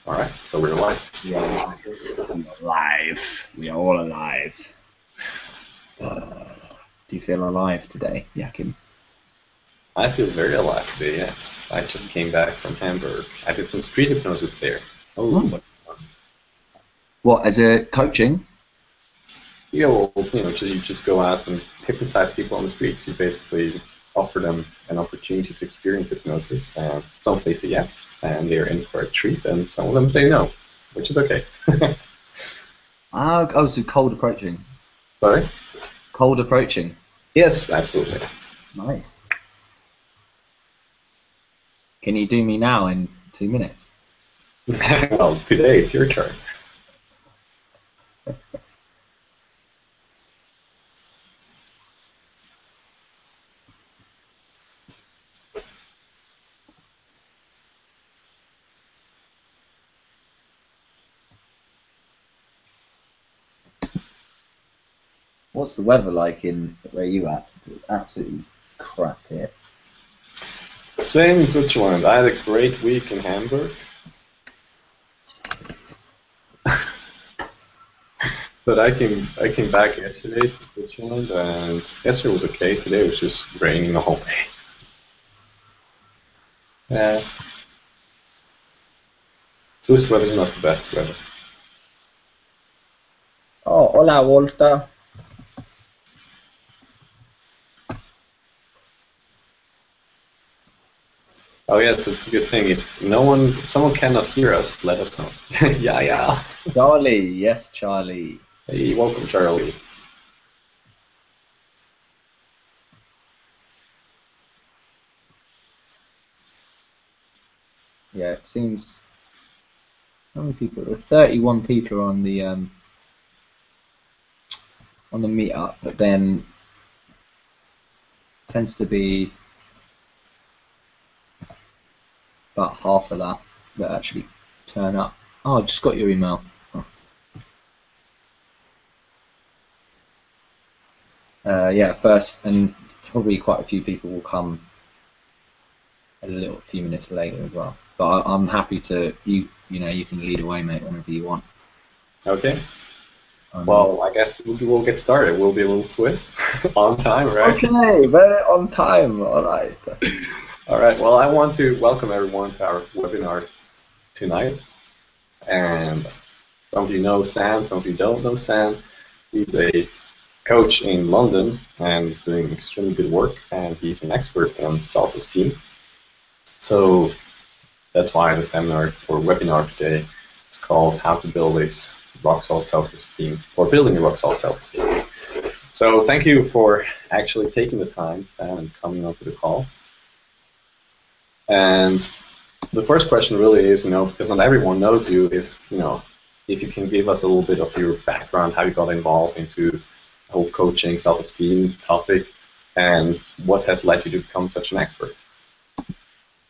All right, so we're live. We are live. We are live. We are all alive. Do you feel alive today, Yakin? I feel very alive today, yes. I just came back from Hamburg. I did some street hypnosis there. Oh, Hmm. what fun. What, as a coaching? Yeah, well, you just go out and hypnotize people on the streets. You basically offer them an opportunity to experience hypnosis. And some say yes, and they're in for a treat, and some of them say no, which is okay. Oh, so cold approaching. Sorry? Cold approaching. Yes, absolutely. Nice. Can you do me now in 2 minutes? Well, today it's your turn. What's the weather like in where you at? It's absolutely crap here. Same in Switzerland. I had a great week in Hamburg. But I came back yesterday to Switzerland, and yesterday was okay. Today was just raining the whole day. Yeah, Swiss weather is not the best weather. Oh, hola, Walter. Oh yes, it's a good thing. If someone cannot hear us, let us know. Yeah, yeah. Charlie. Yes, Charlie. Hey, welcome, Charlie. Yeah, it seems. How many people? There's 31 people on the meetup, but then tends to be about half of that actually turn up. Oh, I just got your email. Oh. Yeah, first, and probably quite a few people will come a few minutes later as well. But I'm happy to you can lead away, mate, whenever you want. Okay. I'm Well, I guess we'll get started. We'll be a little Swiss on time, right? okay, very on time. All right. All right. Well, I want to welcome everyone to our webinar tonight. And some of you know Sam, some of you don't know Sam. He's a coach in London and is doing extremely good work, and he's an expert on self-esteem. So that's why the seminar or webinar today is called How to Build a Rock Solid Self-Esteem, or Building a Rock Solid Self-Esteem. So thank you for actually taking the time, Sam, and coming onto the call. And the first question really is, because not everyone knows you, is, if you can give us a little bit of your background, how you got involved into the whole coaching, self-esteem topic, and what has led you to become such an expert.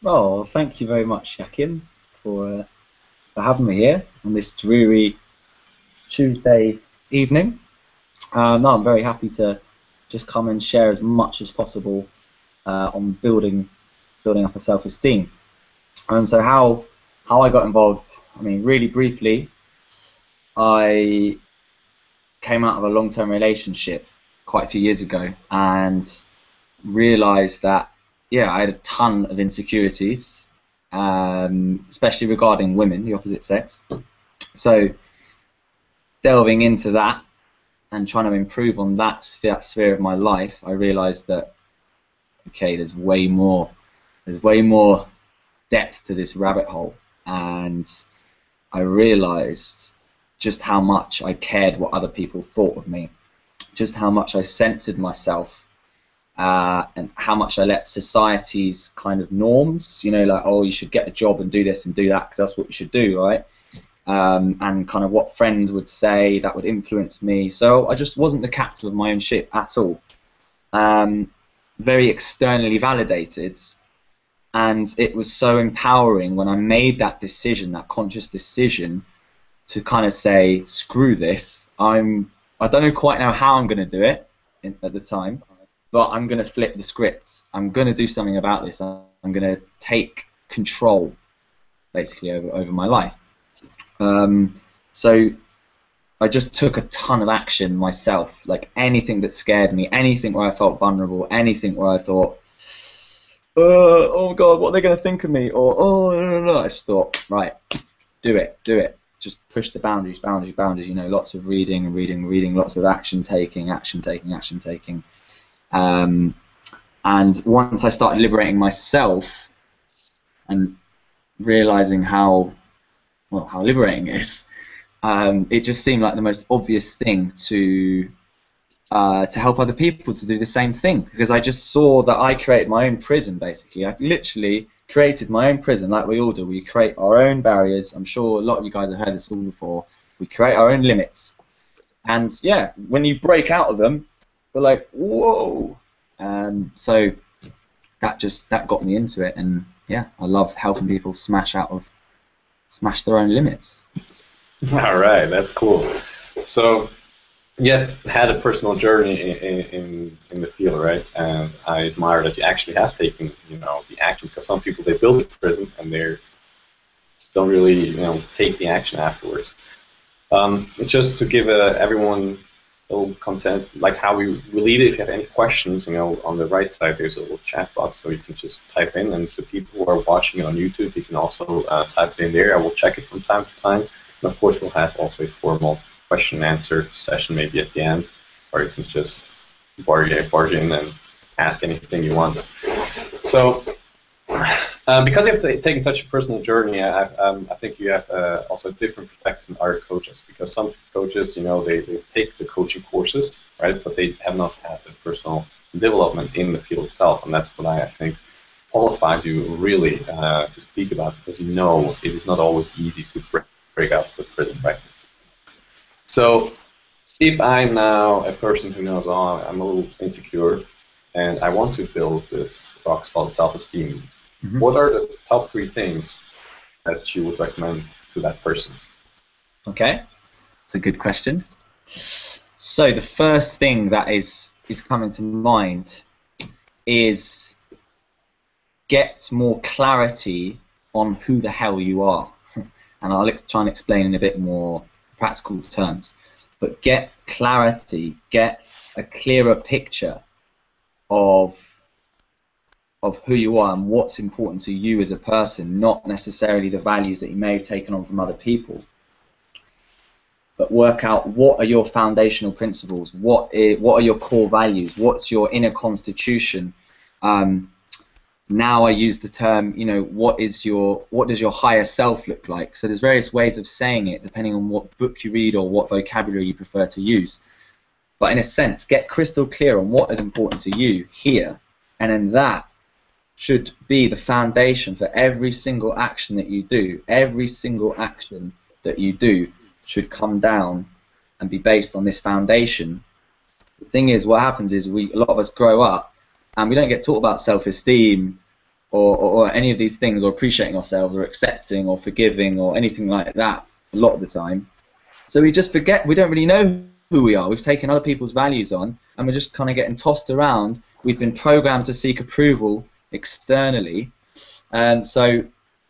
Well, thank you very much, Yakin, for having me here on this dreary Tuesday evening. No, I'm very happy to just come and share as much as possible on building up a self-esteem. And so how I got involved, I mean, really briefly, I came out of a long-term relationship quite a few years ago and realized that, yeah, I had a ton of insecurities, especially regarding women, the opposite sex. So delving into that and trying to improve on that sphere of my life, I realized that, okay, there's way more depth to this rabbit hole, and I realized just how much I cared what other people thought of me, just how much I censored myself, and how much I let society's kind of norms, like, oh, you should get a job and do this and do that because that's what you should do, right? And kind of what friends would say that would influence me. So I just wasn't the captain of my own ship at all. Very externally validated, and it was so empowering when I made that decision, that conscious decision, to kind of say, screw this. I don't know quite now how I'm going to do it at the time, but I'm going to flip the script. I'm going to do something about this. I'm going to take control, basically, over my life. So I just took a ton of action myself, like anything that scared me, anything where I felt vulnerable, anything where I thought, oh God, what are they going to think of me? Or, oh, no. I just thought, right, do it. Just push the boundaries, you know, lots of reading, lots of action taking. And once I started liberating myself and realizing how liberating it is, it just seemed like the most obvious thing to help other people to do the same thing, because I just saw that I created my own prison, basically. I literally created my own prison, like we all do. We create our own barriers. I'm sure a lot of you guys have heard this all before. We create our own limits. And yeah, when you break out of them, we're like, whoa. So that got me into it, and yeah, I love helping people smash their own limits. All right, that's cool. So you have had a personal journey in the field, right? And I admire that you actually have taken, you know, the action, because some people, they build a prison and they don't really, you know, take the action afterwards. Just to give everyone a little content, like how we lead it. If you have any questions, you know, on the right side there's a little chat box, so you can just type in, and the people who are watching it on YouTube, you can also type it in there. I will check it from time to time, and of course we'll have also a formal question and answer session maybe at the end, or you can just barge in and ask anything you want. So because you've taken such a personal journey, I think you have also a different perspective than other coaches, because some coaches, you know, they take the coaching courses, right, but they have not had the personal development in the field itself, and that's what I think qualifies you really to speak about, because you know it is not always easy to break out of the prison, right? So if I'm now a person who knows, oh, I'm a little insecure and I want to build this rock solid self-esteem, what are the top 3 things that you would recommend to that person? Okay, it's a good question. So the first thing that is coming to mind is get more clarity on who the hell you are. And I'll try and explain in a bit more practical terms. But get clarity, get a clearer picture of who you are and what's important to you as a person, not necessarily the values that you may have taken on from other people. But work out what are your foundational principles, what are your core values, what's your inner constitution. Now I use the term, you know, what does your higher self look like? So there's various ways of saying it depending on what book you read or what vocabulary you prefer to use. But in a sense, get crystal clear on what is important to you here, and then that should be the foundation for every single action that you do. Every single action that you do should come down and be based on this foundation. The thing is, what happens is a lot of us grow up and we don't get taught about self-esteem or any of these things, or appreciating ourselves, or accepting, or forgiving, or anything like that a lot of the time. So we just forget, we don't really know who we are. We've taken other people's values on and we're just kind of getting tossed around. We've been programmed to seek approval externally. So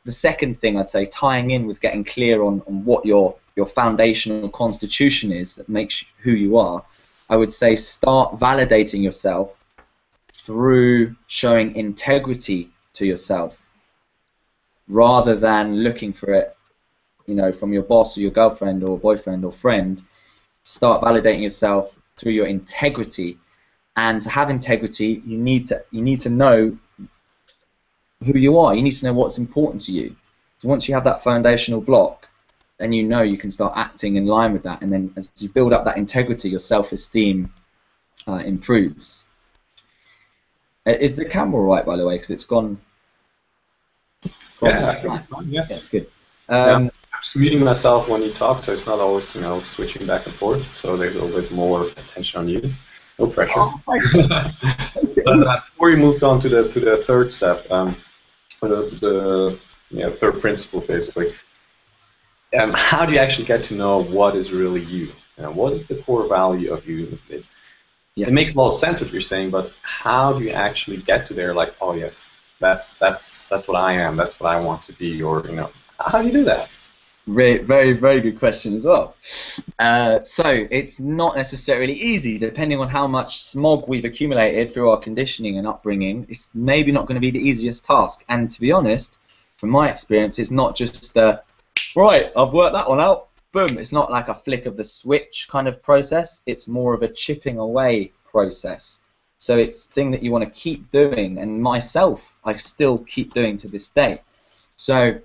the second thing I'd say, tying in with getting clear on what your foundational constitution is that makes who you are, I would say start validating yourself through showing integrity to yourself, rather than looking for it, you know, from your boss or your girlfriend or boyfriend or friend. Start validating yourself through your integrity, and to have integrity, you need to know who you are. You need to know what's important to you. So once you have that foundational block, then you know you can start acting in line with that, and then as you build up that integrity, your self-esteem improves. Is the camera all right, by the way? Because it's gone. Yeah, good. I'm just muting myself when you talk, so it's not always, you know, switching back and forth. So there's a little bit more attention on you. No pressure. But before we move on to the third step, the third principle, basically. How do you actually get to know what is really you? What is the core value of you? It makes a lot of sense what you're saying, but how do you actually get to there? Like, oh yes, that's what I am. That's what I want to be. Or how do you do that? Very, very good question as well. So it's not necessarily easy, depending on how much smog we've accumulated through our conditioning and upbringing. It's maybe not going to be the easiest task. And to be honest, from my experience, it's not just the, right, I've worked that one out, boom. It's not like a flick of the switch kind of process. It's more of a chipping away process. So it's a thing that you want to keep doing, and myself, I still keep doing to this day. So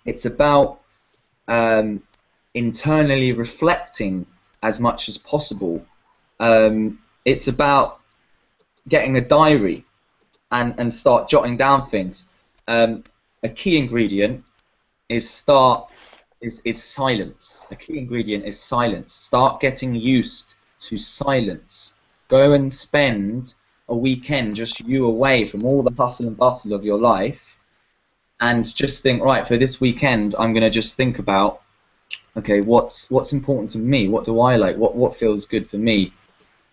it's about internally reflecting as much as possible. It's about getting a diary and start jotting down things. A key ingredient is silence. A key ingredient is silence. Start getting used to silence. Go and spend a weekend just you away from all the hustle and bustle of your life, and just think, right, for this weekend I'm going to just think about, okay, what's important to me? What do I like? What feels good for me?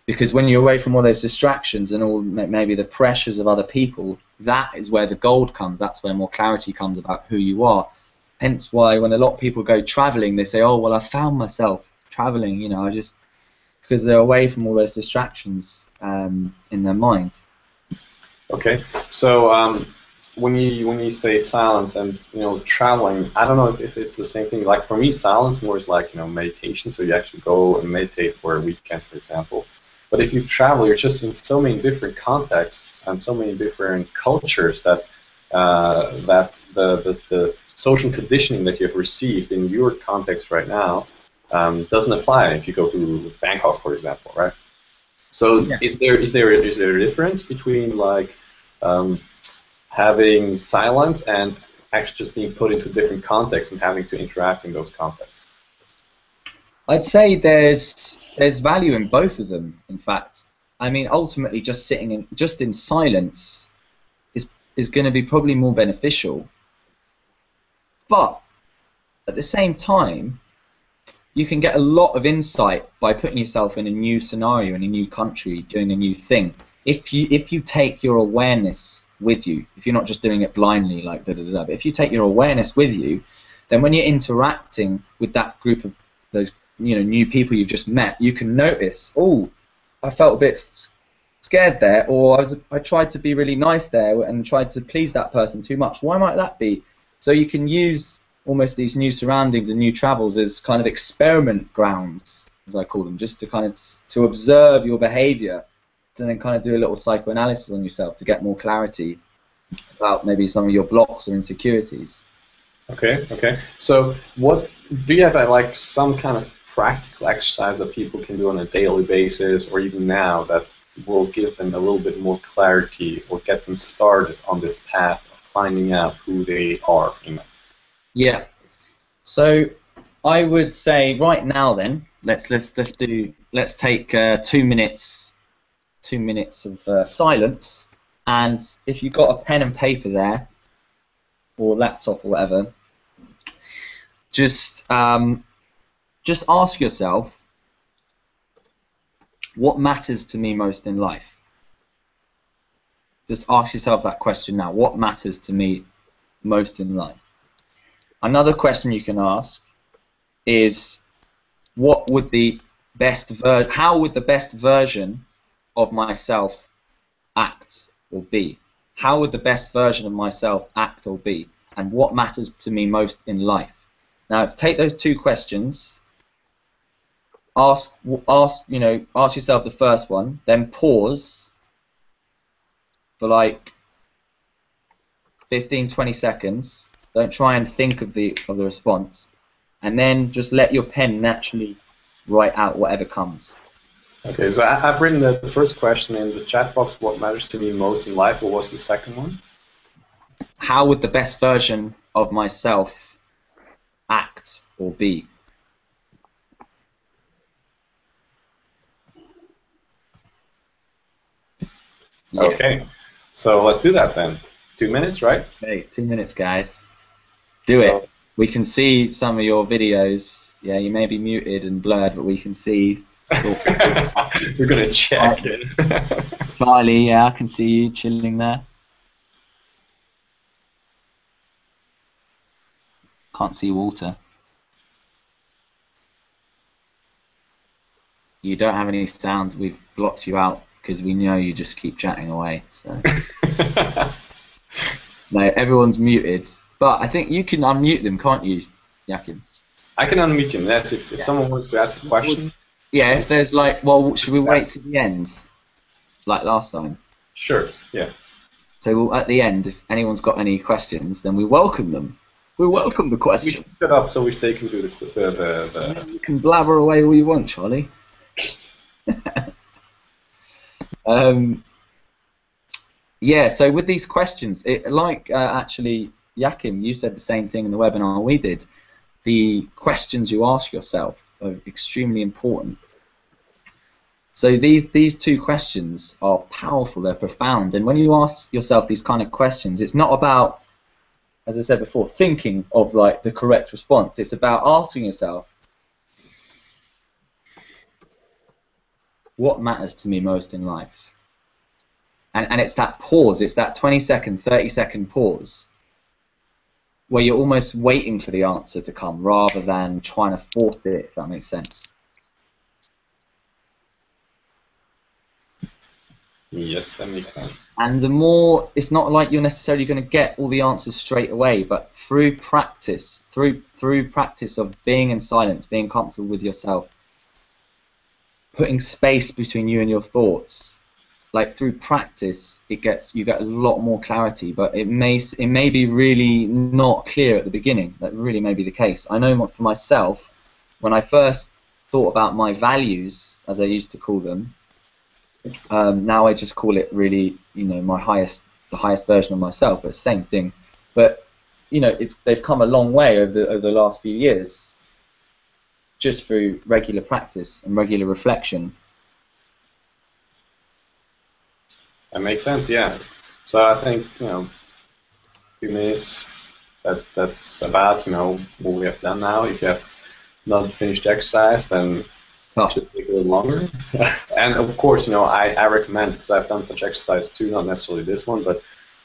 Because when you're away from all those distractions and all maybe the pressures of other people, that is where the gold comes. That's where more clarity comes about who you are. Hence why when a lot of people go traveling, they say, oh, well, I found myself traveling, you know, because they're away from all those distractions in their mind. Okay, so when you say silence and traveling, I don't know if it's the same thing. Like for me, silence more is like meditation. So you actually go and meditate for a weekend, for example. But if you travel, you're just in so many different contexts and so many different cultures that that the social conditioning that you have received in your context right now doesn't apply if you go to Bangkok, for example, right? So Yeah. is there a difference between like having silence and actually just being put into different contexts and having to interact in those contexts? I'd say there's value in both of them. In fact, I mean, ultimately, just sitting in silence is going to be probably more beneficial. But at the same time, you can get a lot of insight by putting yourself in a new scenario, in a new country, doing a new thing. If you take your awareness with you, if you're not just doing it blindly like da da da, but if you take your awareness with you, then when you're interacting with that group of those new people you've just met, you can notice, oh, I felt a bit scared there, or I tried to be really nice there and tried to please that person too much. Why might that be? So you can use almost these new surroundings and new travels as kind of experiment grounds, as I call them, just to kind of to observe your behavior, and then kind of do a little psychoanalysis on yourself to get more clarity about maybe some of your blocks or insecurities. Okay, okay. So what do you have like some kind of practical exercise that people can do on a daily basis or even now that will give them a little bit more clarity or get them started on this path of finding out who they are? Yeah. So I would say right now then, let's take 2 minutes of silence, and if you've got a pen and paper there or laptop or whatever, just ask yourself, what matters to me most in life? Just ask yourself that question now. What matters to me most in life? Another question you can ask is, what would the best how would the best version of myself act or be? How would the best version of myself act or be? And what matters to me most in life? Now, take those two questions. Ask yourself the first one, then pause for like 15-20 seconds. Don't try and think of the response, and then just let your pen naturally write out whatever comes. Okay, so I've written the first question in the chat box. What matters to me most in life? What was the second one? How would the best version of myself act or be? Yeah. Okay, so let's do that then. 2 minutes, right? Okay, 2 minutes, guys. Do it. We can see some of your videos. Yeah, you may be muted and blurred, but we can see. We're gonna check it. Charlie, yeah, I can see you chilling there. Can't see Walter. you don't have any sound. We've blocked you out because we know you just keep chatting away. So no, everyone's muted. But I think you can unmute them, can't you, Yakin? I can unmute him. Yes, if someone wants to ask a question. Yeah, if there's like, well, should we wait to the end, like last time? Sure. Yeah. So at the end, if anyone's got any questions, then we welcome them. We welcome the questions. We set up so they can do the. You can blabber away all you want, Charlie. Yeah. So with these questions, actually, Yakin, you said the same thing in the webinar we did. The questions you ask yourself are extremely important. So these two questions are powerful, they're profound, and when you ask yourself these kind of questions, it's not about, as I said before, thinking of like the correct response. It's about asking yourself, what matters to me most in life? And it's that pause, it's that 20-second, 30-second pause where you're almost waiting for the answer to come rather than trying to force it, if that makes sense. Yes, that makes sense. And the more, it's not like you're necessarily going to get all the answers straight away, but through practice, through practice of being in silence, being comfortable with yourself, putting space between you and your thoughts, like through practice, you get a lot more clarity. But it may be really not clear at the beginning. That really may be the case. I know for myself, when I first thought about my values, as I used to call them. Now I just call it really, the highest version of myself, but same thing. But they've come a long way over the last few years, just through regular practice and regular reflection. That makes sense, yeah. So I think 2 minutes. That's about what we have done now. If you have not finished the exercise, then it should take a little longer. And of course, I recommend, because I've done such exercise too, not necessarily this one, but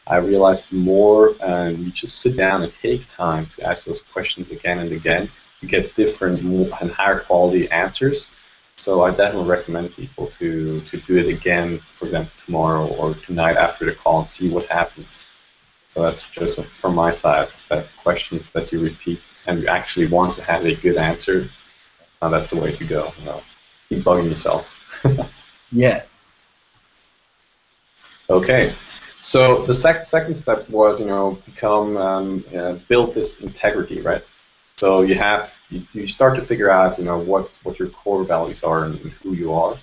I realized the more you just sit down and take time to ask those questions again and again, you get different and higher quality answers. So I definitely recommend people to do it again, for example, tomorrow or tonight after the call and see what happens. So that's just from my side, that questions that you repeat and you actually want to have a good answer. That's the way to go. Keep bugging yourself. Yeah. Okay. So the second step was, build this integrity, right? So you start to figure out, what your core values are and who you are,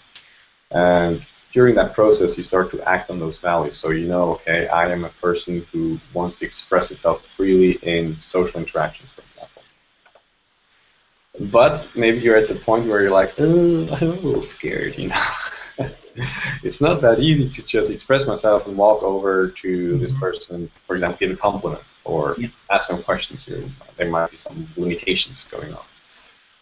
and during that process, you start to act on those values. So okay, I am a person who wants to express itself freely in social interactions, for example. But maybe you're at the point where you're like, oh, I'm a little scared, It's not that easy to just express myself and walk over to this person, for example, give a compliment or ask them questions here. There might be some limitations going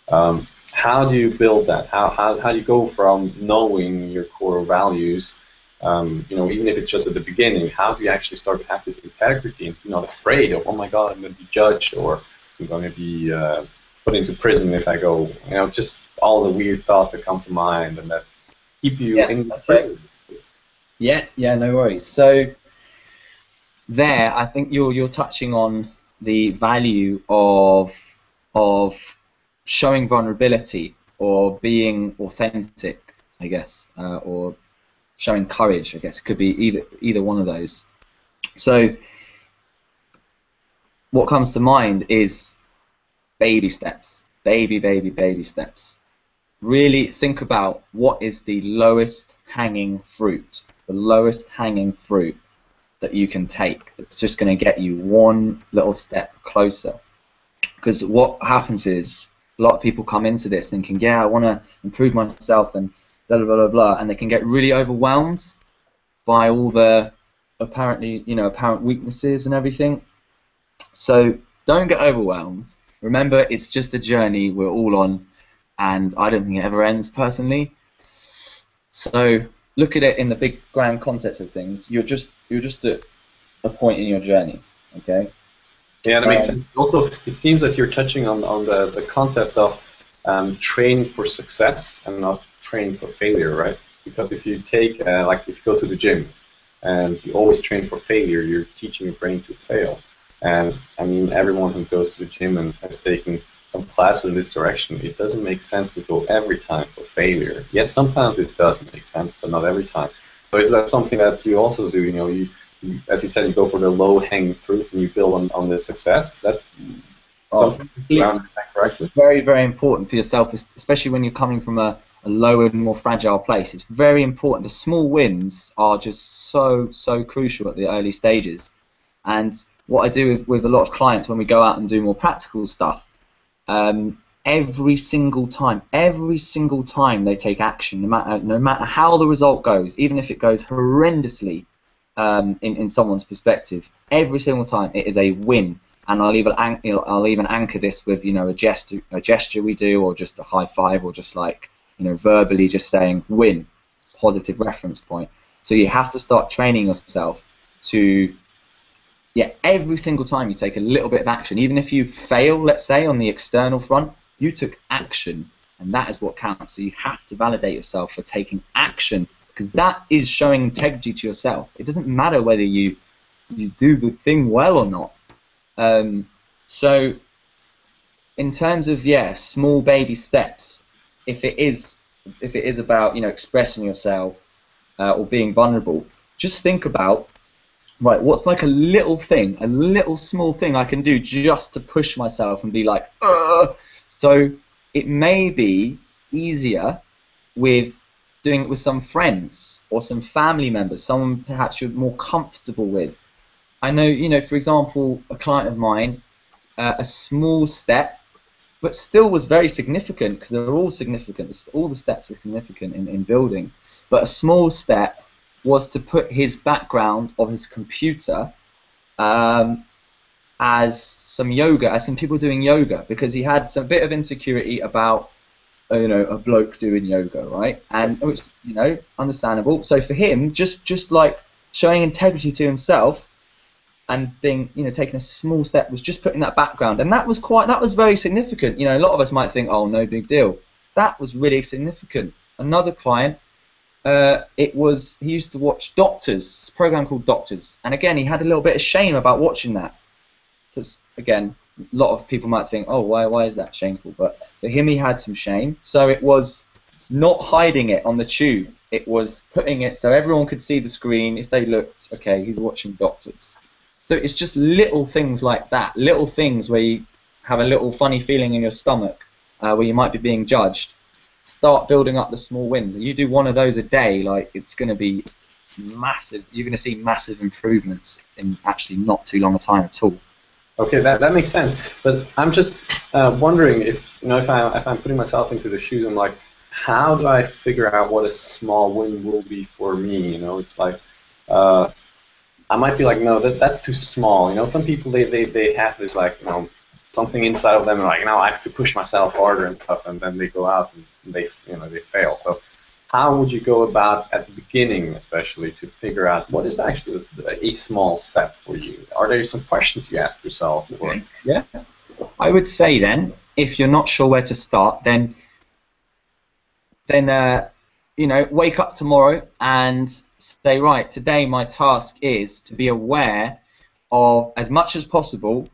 on. How do you build that? How do you go from knowing your core values, even if it's just at the beginning, how do you actually start to have this integrity and not afraid of, oh my God, I'm going to be judged or I'm going to be put into prison if I go, just all the weird thoughts that come to mind and that keep you in prison. Yeah, no worries. So there, I think you're touching on the value of showing vulnerability or being authentic, I guess, or showing courage. I guess it could be either one of those. So what comes to mind is baby steps, baby steps. Really think about what is the lowest hanging fruit, that you can take. It's just going to get you one little step closer. Because what happens is a lot of people come into this thinking, yeah, I want to improve myself and blah, blah, blah, blah, and they can get really overwhelmed by all the apparent weaknesses and everything. So don't get overwhelmed. Remember, it's just a journey we're all on, and I don't think it ever ends personally. So look at it in the big grand context of things. You're just at a point in your journey, okay? Yeah, that makes sense. Also, it seems that you're touching on the concept of training for success and not train for failure, right? Because if you take, like, if you go to the gym and you always train for failure, you're teaching your brain to fail. And I mean, everyone who goes to the gym and has taken some classes in this direction, it doesn't make sense to go every time for failure. Yes, sometimes it does make sense, but not every time. So is that something that you also do? You know, you as you said, you go for the low-hanging fruit and you build on the success. Is that something you understand correctly? Very, very important for yourself, especially when you're coming from a lower and more fragile place. It's very important. The small wins are just so crucial at the early stages. And what I do with a lot of clients when we go out and do more practical stuff, every single time they take action, no matter how the result goes, even if it goes horrendously in someone's perspective, every single time it is a win. And I'll even anchor this with, you know, a gesture we do, or just a high five, or just like, you know, verbally just saying win, positive reference point. So you have to start training yourself to, yeah, every single time you take a little bit of action, even if you fail, let's say on the external front, you took action, and that is what counts. So you have to validate yourself for taking action, because that is showing integrity to yourself. It doesn't matter whether you do the thing well or not. So in terms of, yeah, small baby steps, if it is about, you know, expressing yourself or being vulnerable, just think about, right, what's like a little thing, a little small thing I can do just to push myself and be like, ugh. So it may be easier with doing it with some friends or some family members, someone perhaps you're more comfortable with. I know, you know, for example, a client of mine, a small step, but still was very significant, because they're all significant. All the steps are significant in building. But a small step was to put his background of his computer as some yoga, as some people doing yoga, because he had some bit of insecurity about, you know, a bloke doing yoga, right? And which, you know, understandable. So for him, just like showing integrity to himself, and you know, taking a small step was just putting that background, and that was very significant. You know, a lot of us might think, oh, no big deal. That was really significant. Another client, he used to watch Doctors, a program called Doctors, and again, he had a little bit of shame about watching that, because again, a lot of people might think, oh, why is that shameful? But for him, he had some shame, so it was not hiding it on the tube. It was putting it so everyone could see the screen. If they looked, okay, he's watching Doctors. So it's just little things like that, little things where you have a little funny feeling in your stomach, where you might be being judged. Start building up the small wins, and you do one of those a day, like, it's going to be massive. You're going to see massive improvements in actually not too long a time at all. Okay, that makes sense. But I'm just wondering if, you know, if I'm putting myself into the shoes, I'm like, how do I figure out what a small win will be for me? You know, it's like, I might be like, no, that's too small. You know, some people they have this, like, you know, something inside of them, like, you know, I have to push myself harder and stuff, and then they go out and they fail. So how would you go about at the beginning, especially, to figure out what is actually a small step for you? Are there some questions you ask yourself? Or? Yeah, I would say then, if you're not sure where to start, then you know, wake up tomorrow and say, right, today my task is to be aware of, as much as possible,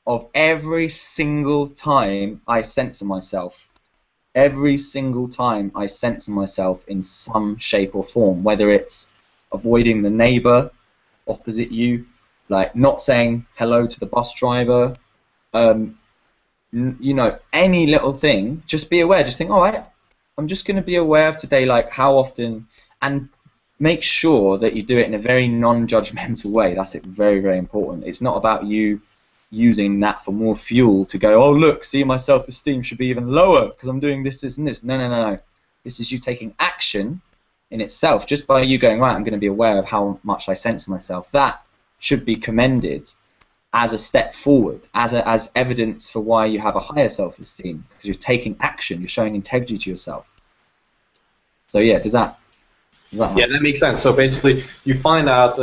of every single time I censor myself. Every single time I censor myself in some shape or form, whether it's avoiding the neighbor opposite you, like not saying hello to the bus driver, you know, any little thing, just be aware, just think, all right, I'm just going to be aware of today, like how often, and make sure that you do it in a very non-judgmental way. That's very, very important. It's not about you using that for more fuel to go, oh, look, see, my self-esteem should be even lower because I'm doing this, this, and this. No, no, no, no. This is you taking action in itself. Just by you going, right, I'm going to be aware of how much I censor myself. That should be commended as a step forward, as evidence for why you have a higher self-esteem, because you're taking action, you're showing integrity to yourself. So yeah, does that help? Yeah, that makes sense. So basically, you find out,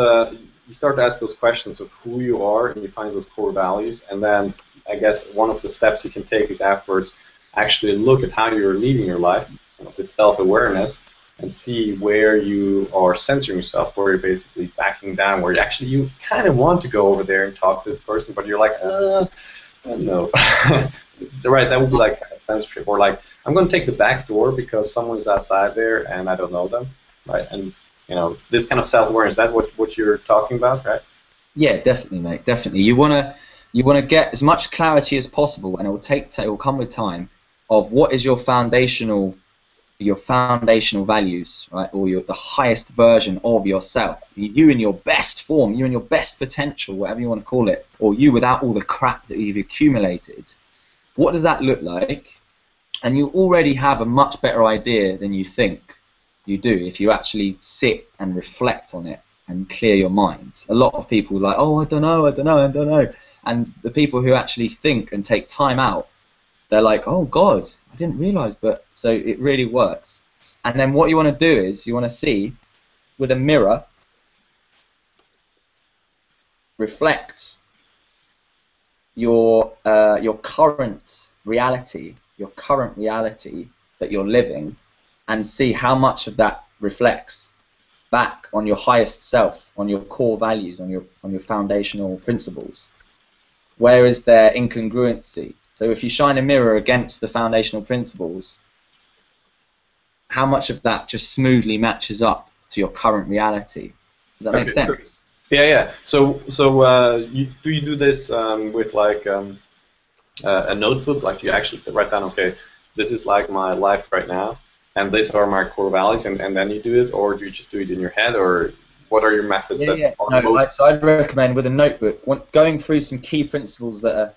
you start to ask those questions of who you are, and you find those core values, and then I guess one of the steps you can take is afterwards actually look at how you're leading your life this self-awareness and see where you are censoring yourself, where you're basically backing down, where you kind of want to go over there and talk to this person, but you're like, no. Right, that would be like censorship, or like, I'm going to take the back door because someone is outside there and I don't know them, right? And this kind of self-awareness, that's what you're talking about, right? Yeah, definitely, mate. Definitely. You wanna get as much clarity as possible, and it will come with time, of what is your foundational values, right, or the highest version of yourself. You in your best form, you in your best potential, whatever you want to call it, or you without all the crap that you've accumulated. What does that look like? And you already have a much better idea than you think you do if you actually sit and reflect on it and clear your mind. A lot of people are like, oh, I don't know. And the people who actually think and take time out, they're like, oh God, I didn't realize. But so it really works. And then what you want to do is you want to see with a mirror, reflect your current reality, that you're living, and see how much of that reflects back on your highest self, on your core values, on your foundational principles. Where is there incongruency? So if you shine a mirror against the foundational principles, how much of that just smoothly matches up to your current reality? Does that make sense? Yeah. So do you do this with like a notebook? Like you actually write down, okay, this is like my life right now, and these are my core values, and then you do it, or do you just do it in your head, or what are your methods? Yeah. No, so I'd recommend with a notebook, going through some key principles that are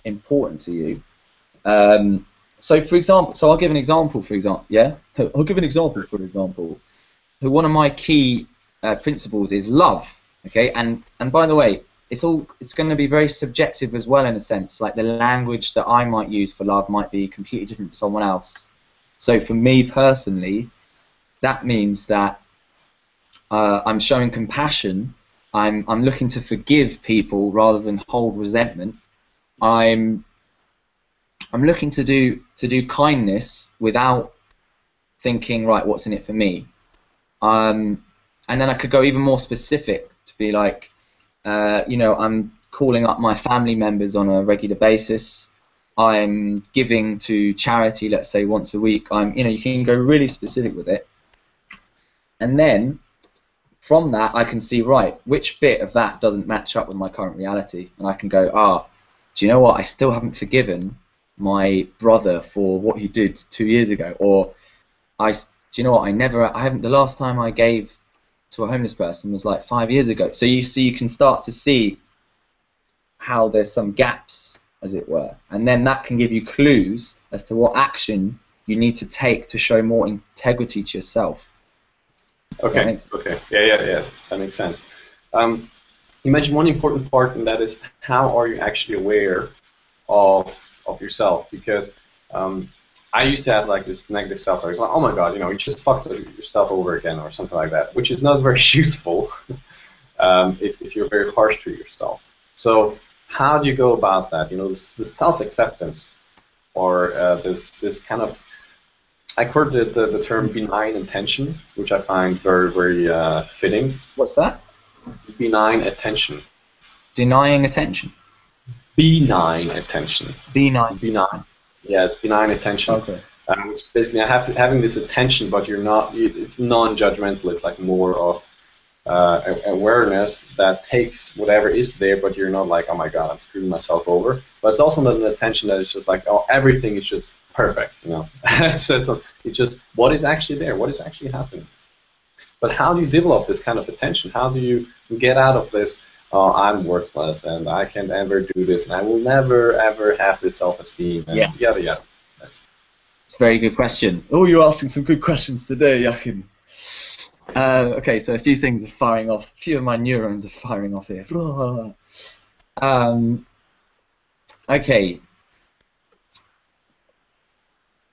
important to you. So for example, I'll give an example. I'll give an example. For example, so one of my key principles is love. Okay, and by the way, it's going to be very subjective as well, in a sense. Like the language that I might use for love might be completely different for someone else. So for me personally, that means that I'm showing compassion. I'm looking to forgive people rather than hold resentment. I'm looking to do kindness without thinking, right, what's in it for me? And then I could go even more specific to be like, I'm calling up my family members on a regular basis. I'm giving to charity, let's say once a week. You can go really specific with it, and then from that I can see, right, which bit of that doesn't match up with my current reality, and I can go, do you know what? I still haven't forgiven my brother for what he did 2 years ago, or do you know what? I haven't. The last time I gave to a homeless person was like 5 years ago. So you can start to see how there's some gaps, as it were, and then that can give you clues as to what action you need to take to show more integrity to yourself. Okay. Yeah. That makes sense. You mentioned one important part, and that is how are you actually aware of yourself? Because I used to have like this negative self-talk. It's like, oh my God, you just fucked yourself over again, or something like that, which is not very useful if you're very harsh to yourself. So how do you go about that? The self-acceptance, or this kind of, I heard the term benign attention, which I find very, very fitting. What's that? Benign attention. Denying attention. Benign attention. Benign. Yeah, it's benign attention. Okay. Which is basically having this attention, but it's non-judgmental. It's like more of awareness that takes whatever is there, but you're not like, oh my God, I'm screwing myself over. But it's also not an attention that is just like, oh, everything is just perfect, so it's just what is actually there, what is actually happening. But how do you develop this kind of attention? How do you get out of this, oh, I'm worthless and I can't ever do this and I will never ever have this self-esteem and yada yada? It's a very good question. Oh, you're asking some good questions today, Joachim. Okay, so a few things are firing off. A few of my neurons are firing off here. Okay.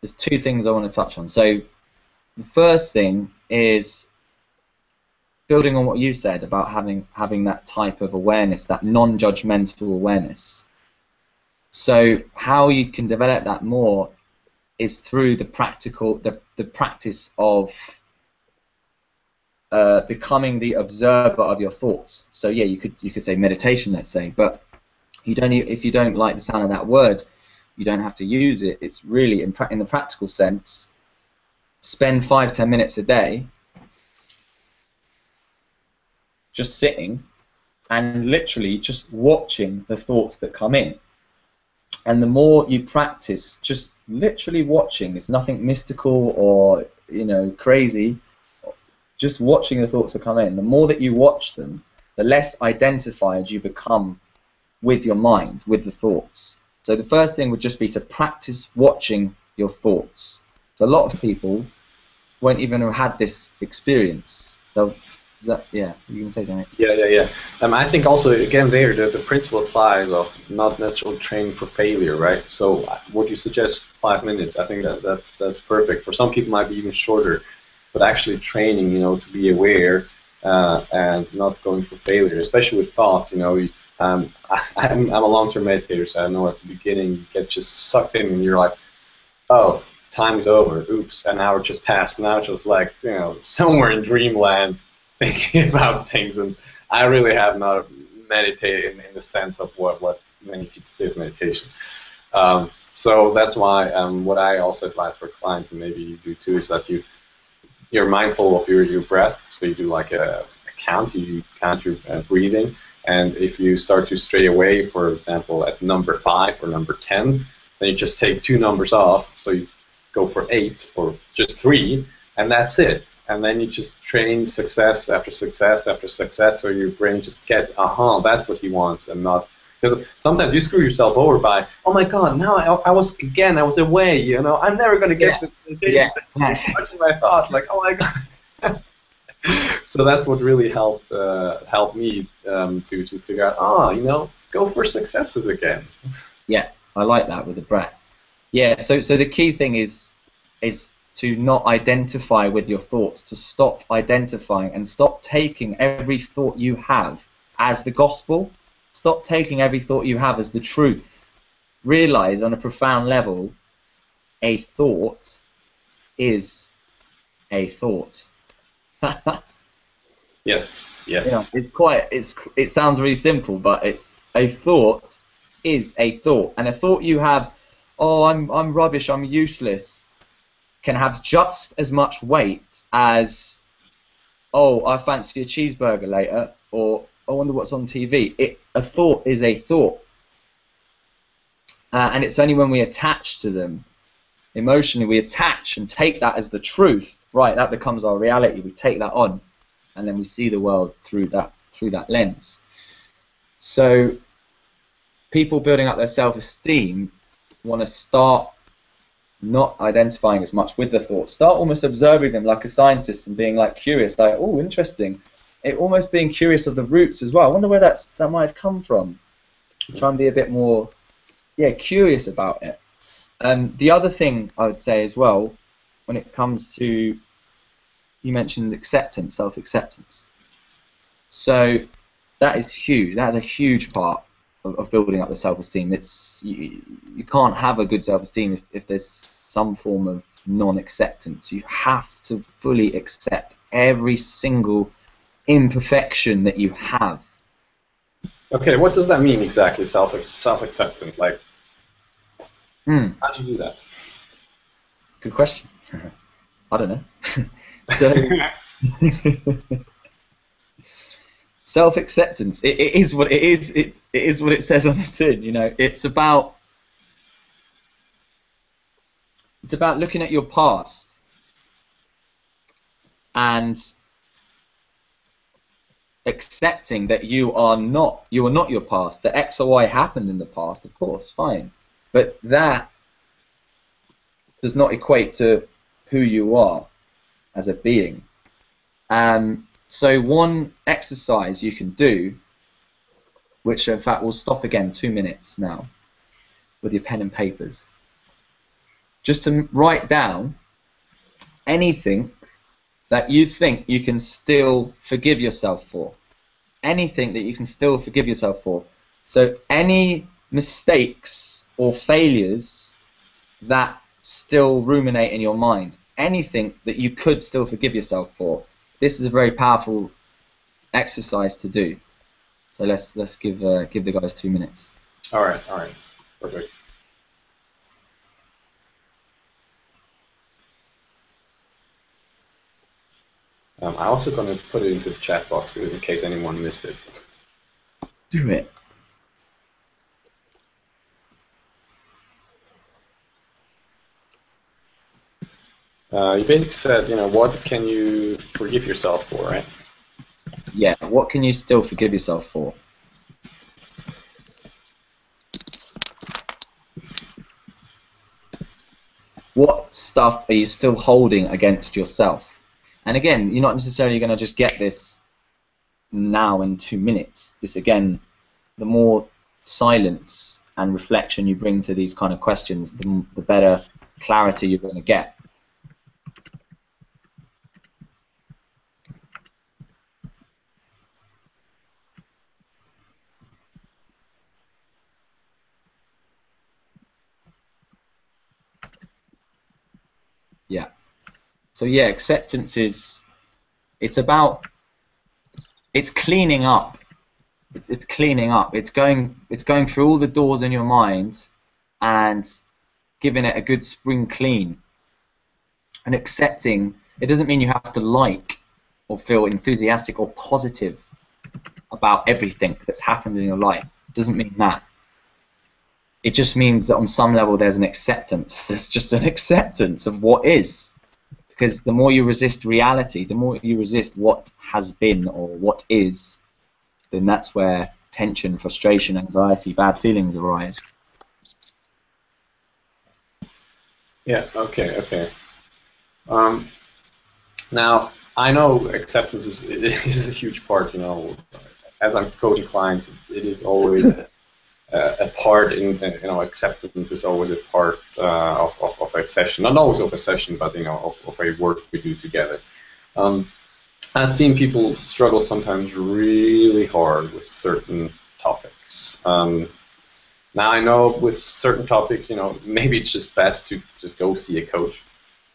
There's two things I want to touch on. So the first thing is building on what you said about having that type of awareness, that non-judgmental awareness. So how you can develop that more is through the practice of becoming the observer of your thoughts. So yeah, you could say meditation, let's say, but if you don't like the sound of that word, you don't have to use it. It's really in the practical sense. Spend 5-10 minutes a day just sitting and literally just watching the thoughts that come in. And the more you practice just literally watching, it's nothing mystical or crazy, just watching the thoughts that come in, the more that you watch them, the less identified you become with your mind, with the thoughts. So the first thing would just be to practice watching your thoughts. So a lot of people won't even have had this experience. Yeah, you can say something. Yeah. I think also, again, the principle applies of not necessarily training for failure, right? So would you suggest 5 minutes? I think that's perfect. For some people, it might be even shorter, but actually training, to be aware and not going for failure, especially with thoughts. I'm a long-term meditator, so I know at the beginning you get just sucked in, and you're like, oh, time's over. Oops, an hour just passed. Now it's just like somewhere in dreamland, thinking about things, and I really have not meditated in the sense of what many people say is meditation. So that's why what I also advise for clients, and maybe you do too, is that you're mindful of your breath. So you do like a count. You count your breathing, and if you start to stray away, for example, at number 5 or number 10, then you just take 2 numbers off. So you go for 8 or just 3, and that's it. And then you just train success after success after success, so your brain just gets, that's what he wants, and not, because sometimes you screw yourself over by, oh my God, now I was away, I'm never going to get the watching my thoughts, like, oh my God. So that's what really helped me to figure out, go for successes again. Yeah, I like that with the breath. Yeah, so the key thing is to not identify with your thoughts, to stop identifying and stop taking every thought you have as the gospel. Stop taking every thought you have as the truth. Realize on a profound level, a thought is a thought. Yes. It sounds really simple, but it's a thought is a thought, and a thought you have, oh, I'm rubbish, I'm useless, can have just as much weight as, oh, I fancy a cheeseburger later, or I wonder what's on TV. A thought is a thought, and it's only when we attach to them emotionally, we attach and take that as the truth. Right, that becomes our reality. We take that on, and then we see the world through that lens. So people building up their self-esteem want to start not identifying as much with the thoughts. Start almost observing them like a scientist and being like curious, like, oh, interesting. Almost being curious of the roots as well. I wonder where that might have come from. Try and be a bit more, curious about it. The other thing I would say as well, when it comes to, you mentioned acceptance, self-acceptance. So that is huge. That is a huge part of building up the self-esteem. You can't have a good self-esteem if there's some form of non-acceptance. You have to fully accept every single imperfection that you have. Okay, what does that mean exactly, self-acceptance? Like, how do you do that? Good question. I don't know. So, self-acceptance. It is what it is. It is what it says on the tin. It's about looking at your past and accepting that you are not your past. That X or Y happened in the past, of course, fine, but that does not equate to who you are as a being. So one exercise you can do, which in fact will stop again 2 minutes now, with your pen and papers, just to write down anything that you think you can still forgive yourself for. Anything that you can still forgive yourself for. So any mistakes or failures that still ruminate in your mind, anything that you could still forgive yourself for. This is a very powerful exercise to do. So let's give the guys 2 minutes. All right, perfect. I'm also going to put it into the chat box in case anyone missed it. Do it. You basically said, what can you forgive yourself for, right? Yeah, what can you still forgive yourself for? What stuff are you still holding against yourself? And again, you're not necessarily going to just get this now in 2 minutes. This, again, the more silence and reflection you bring to these kind of questions, the better clarity you're going to get. Yeah. So yeah, acceptance it's cleaning up. It's cleaning up. It's going through all the doors in your mind and giving it a good spring clean. And accepting, it doesn't mean you have to like or feel enthusiastic or positive about everything that's happened in your life. It doesn't mean that. It just means that on some level there's an acceptance. There's just an acceptance of what is. Because the more you resist reality, the more you resist what has been or what is, then that's where tension, frustration, anxiety, bad feelings arise. Yeah, okay. Now, I know acceptance is a huge part, as I'm coaching clients, it is always a part in, acceptance is always a part of a session, not always of a session, but, of a work we do together. I've seen people struggle sometimes really hard with certain topics. Now I know with certain topics, maybe it's just best to just go see a coach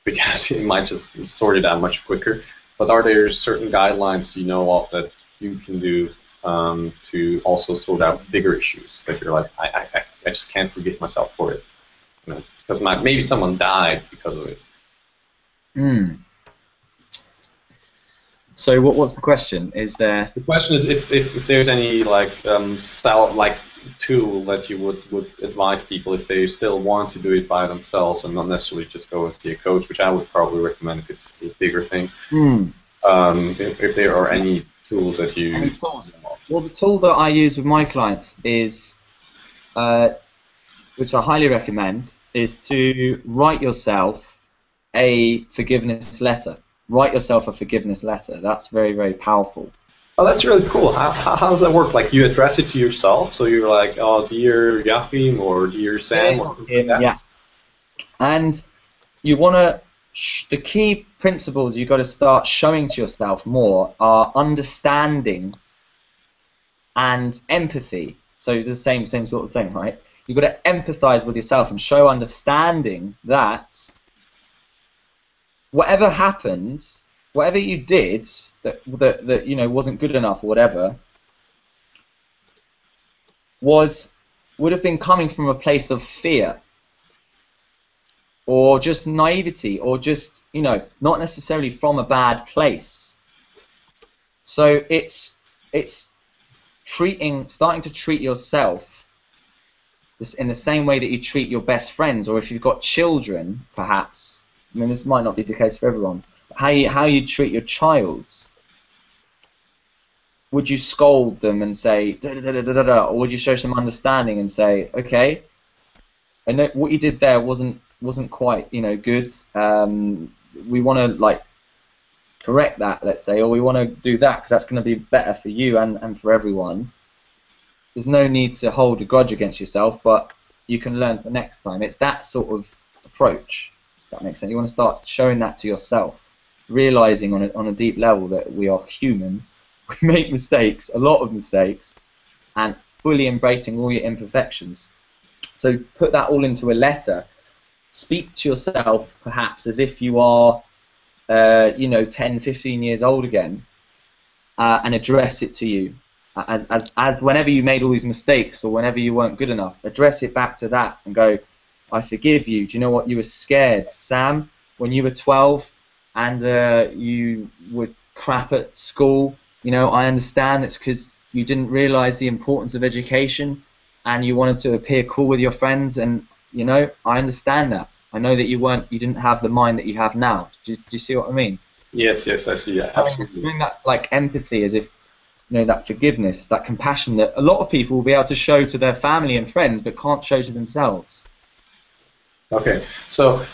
because it might just sort it out much quicker. But are there certain guidelines you know of that you can do to also sort out bigger issues that you're like, I just can't forgive myself for it, because maybe someone died because of it. So what's the question? Is there? The question is if there's any style tool that you would advise people if they still want to do it by themselves and not necessarily just go and see a coach, which I would probably recommend if it's a bigger thing. If there are any tools that you... Any tools? Well, the tool that I use with my clients is, which I highly recommend, is to write yourself a forgiveness letter. Write yourself a forgiveness letter. That's very, very powerful. Oh, that's really cool. How does that work? Like, you address it to yourself, so you're like, oh, dear Joachim or dear Sam, or something like that? Yeah. And you want to... the key principles you've got to start showing to yourself more are understanding and empathy. So the same sort of thing, right? You've got to empathize with yourself and show understanding that whatever happened, whatever you did that wasn't good enough or whatever, would have been coming from a place of fear or just naivety or just, not necessarily from a bad place. So it's starting to treat yourself in the same way that you treat your best friends, or if you've got children, perhaps. I mean, this might not be the case for everyone. How you treat your child. Would you scold them and say da da da da da da, or would you show some understanding and say, okay, I know what you did there wasn't quite good. We want to correct that, let's say, or we want to do that because that's going to be better for you and for everyone. There's no need to hold a grudge against yourself, but you can learn for next time. It's that sort of approach. If that makes sense. You want to start showing that to yourself, realizing on a deep level that we are human, we make mistakes, a lot of mistakes, and fully embracing all your imperfections. So put that all into a letter. speak to yourself perhaps as if you are, 10, 15 years old again, and address it to you. As whenever you made all these mistakes or whenever you weren't good enough, address it back to that and go, I forgive you. Do you know what? You were scared, Sam, when you were 12 and you were crap at school. I understand it's because you didn't realize the importance of education and you wanted to appear cool with your friends, and I understand that. I know that you didn't have the mind that you have now. Do you see what I mean? Yes, I see. Yeah, absolutely. Doing that like empathy, as if that forgiveness, that compassion that a lot of people will be able to show to their family and friends, but can't show to themselves. Okay, so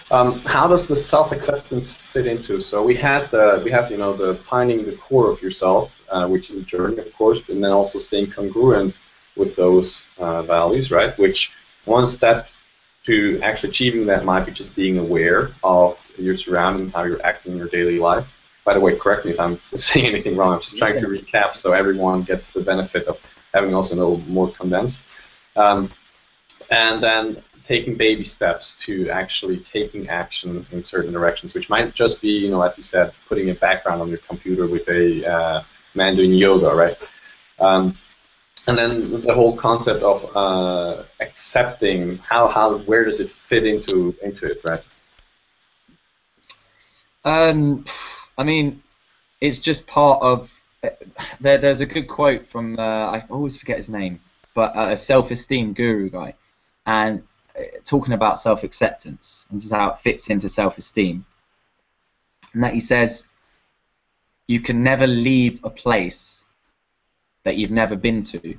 how does the self-acceptance fit into? So we have the finding the core of yourself, which is a journey, of course, and then also staying congruent with those values, right? Which one step to actually achieving that might be just being aware of your surroundings, how you're acting in your daily life. By the way, correct me if I'm saying anything wrong. I'm just trying to recap so everyone gets the benefit of having also a little more condensed. And then taking baby steps to actually taking action in certain directions, which might just be, as you said, putting a background on your computer with a man doing yoga, right? And then the whole concept of accepting where does it fit into it, right? I mean, it's just part of. There's a good quote from I always forget his name, but a self-esteem guru guy, and talking about self-acceptance, and this is how it fits into self-esteem. And that he says, you can never leave a place that you've never been to.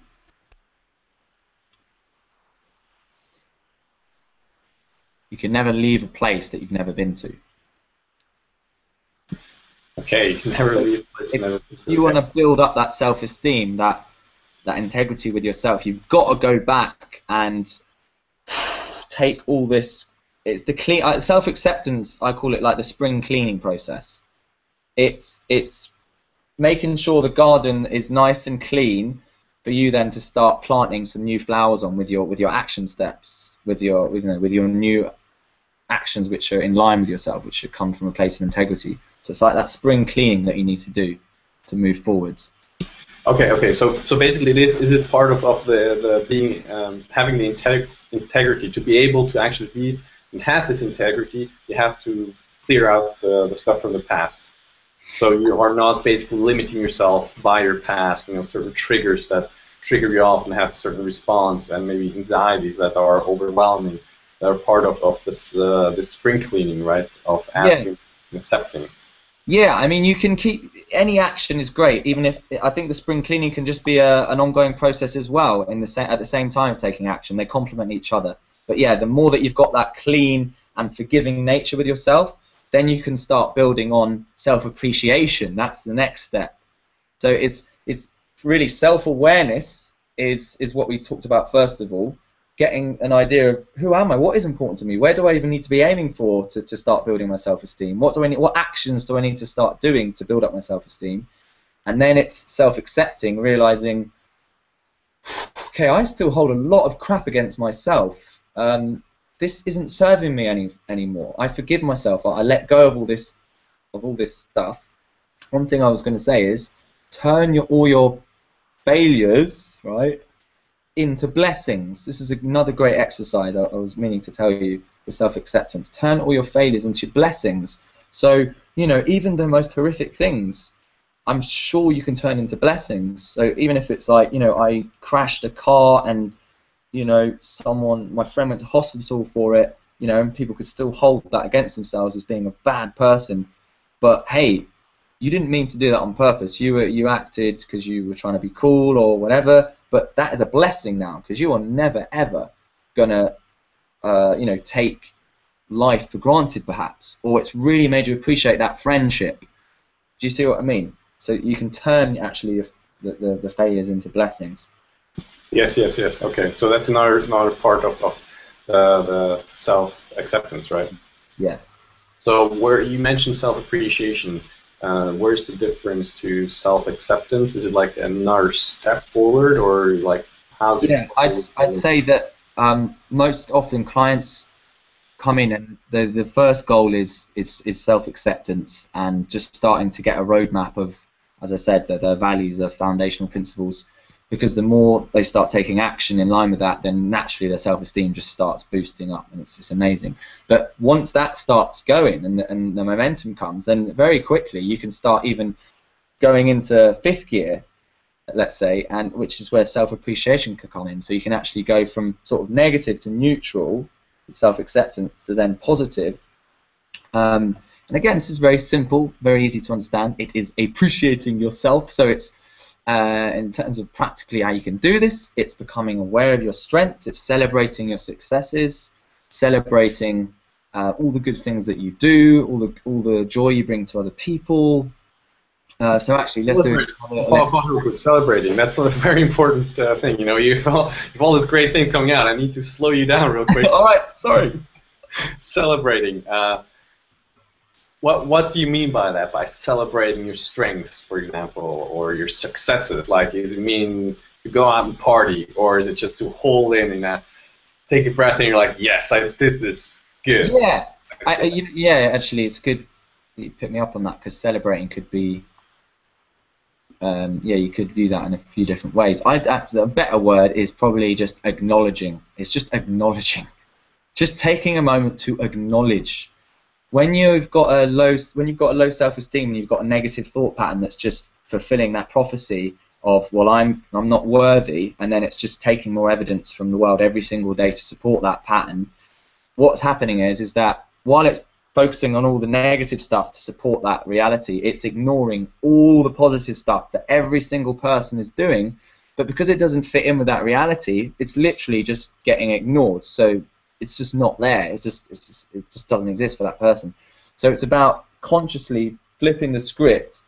You can never leave a place that you've never been to. Okay, you can never leave a place you've never been to. If you want to build up that self-esteem, that integrity with yourself, you've got to go back and take all this. It's the clean self-acceptance. I call it like the spring cleaning process. It's making sure the garden is nice and clean for you then to start planting some new flowers on with your action steps, with your new actions which are in line with yourself, which should come from a place of integrity. So it's like that spring cleaning that you need to do to move forward. Okay. So basically, is this part of the being having the integrity to be able to actually be and have this integrity? You have to clear out the stuff from the past. So you are not basically limiting yourself by your past. Certain triggers that trigger you off and have a certain response, and maybe anxieties that are overwhelming. That are part of this spring cleaning, right? Of asking and accepting. Yeah, I mean, you can keep any action is great, even if I think the spring cleaning can just be an ongoing process as well. At the same time of taking action, they complement each other. But yeah, the more that you've got that clean and forgiving nature with yourself, then you can start building on self-appreciation. That's the next step. So it's really self-awareness is what we talked about first of all. Getting an idea of who am I, what is important to me, where do I even need to be aiming for to start building my self-esteem, what actions do I need to start doing to build up my self-esteem, and then it's self-accepting, realizing, okay, I still hold a lot of crap against myself. This isn't serving me anymore. I forgive myself. I let go of all this stuff. One thing I was going to say is turn all your failures, right, into blessings. This is another great exercise I was meaning to tell you with self-acceptance. Turn all your failures into blessings. So, even the most horrific things, I'm sure you can turn into blessings. So even if it's like, I crashed a car and, my friend went to hospital for it, and people could still hold that against themselves as being a bad person. But hey, you didn't mean to do that on purpose. You acted because you were trying to be cool or whatever. But that is a blessing now, because you are never ever gonna, take life for granted, perhaps, or it's really made you appreciate that friendship. Do you see what I mean? So you can turn actually the failures into blessings. Yes. Okay, so that's another part of the self-acceptance, right? Yeah. So where you mentioned self-appreciation. Where's the difference to self-acceptance? Is it like another step forward, or like how's it? Yeah, I'd say that most often clients come in, and the first goal is self-acceptance, and just starting to get a roadmap of, as I said, their values, their foundational principles, because the more they start taking action in line with that, then naturally their self-esteem just starts boosting up, and it's just amazing. But once that starts going and the momentum comes, then very quickly you can start even going into fifth gear, let's say, and which is where self-appreciation can come in. So you can actually go from sort of negative to neutral, self-acceptance, to then positive. And again, this is very simple, very easy to understand. It is appreciating yourself. So it's in terms of practically how you can do this, it's becoming aware of your strengths, it's celebrating your successes, celebrating all the good things that you do, all the joy you bring to other people. So actually, let's do it. Celebrating. That's a very important thing. You know, you've all this great thing coming out. I need to slow you down real quick. All right, sorry. Celebrating. What do you mean by that? By celebrating your strengths, for example, or your successes? Like, does it mean to go out and party, or is it just to hold in and take a breath and you're like, yes, I did this. Good. Yeah. Yeah. Actually, it's good that you pick me up on that, because celebrating could be. Yeah, you could view that in a few different ways. A better word is probably just acknowledging. It's just acknowledging. Just taking a moment to acknowledge. When you've got a low self-esteem and you've got a negative thought pattern that's just fulfilling that prophecy of, well, I'm not worthy, and then it's just taking more evidence from the world every single day to support that pattern. What's happening is that while it's focusing on all the negative stuff to support that reality, it's ignoring all the positive stuff that every single person is doing, but because it doesn't fit in with that reality, it's literally just getting ignored. So it's just not there. It just doesn't exist for that person. So it's about consciously flipping the script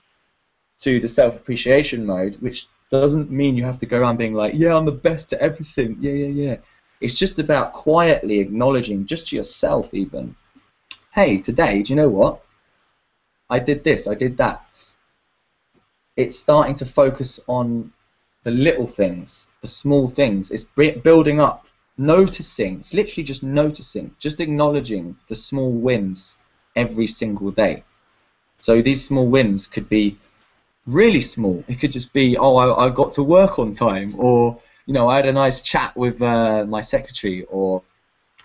to the self-appreciation mode, which doesn't mean you have to go around being like, yeah, I'm the best at everything. Yeah. It's just about quietly acknowledging, just to yourself even, hey, today, do you know what? I did this, I did that. It's starting to focus on the little things, the small things. It's building up, noticing. It's literally just noticing, just acknowledging the small wins every single day. So these small wins could be really small. It could just be, oh, I got to work on time, or, you know, I had a nice chat with my secretary, or,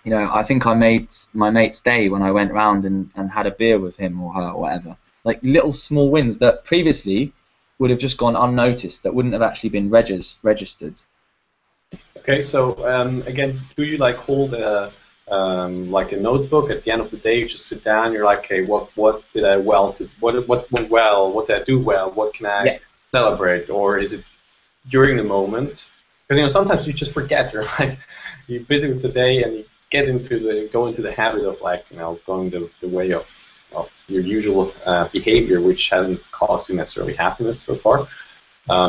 you know, I think I made my mate's day when I went round and had a beer with him or her or whatever. Like little small wins that previously would have just gone unnoticed, that wouldn't have actually been registered. Okay, so again, do you like hold like a notebook at the end of the day? You just sit down. You're like, okay, what did I what went well? What did I do well? What can I celebrate? Or is it during the moment? Because, you know, sometimes you just forget. You're like, you're busy with the day and you go into the habit of, like, you know, going the way of your usual behavior, which hasn't caused you necessarily happiness so far.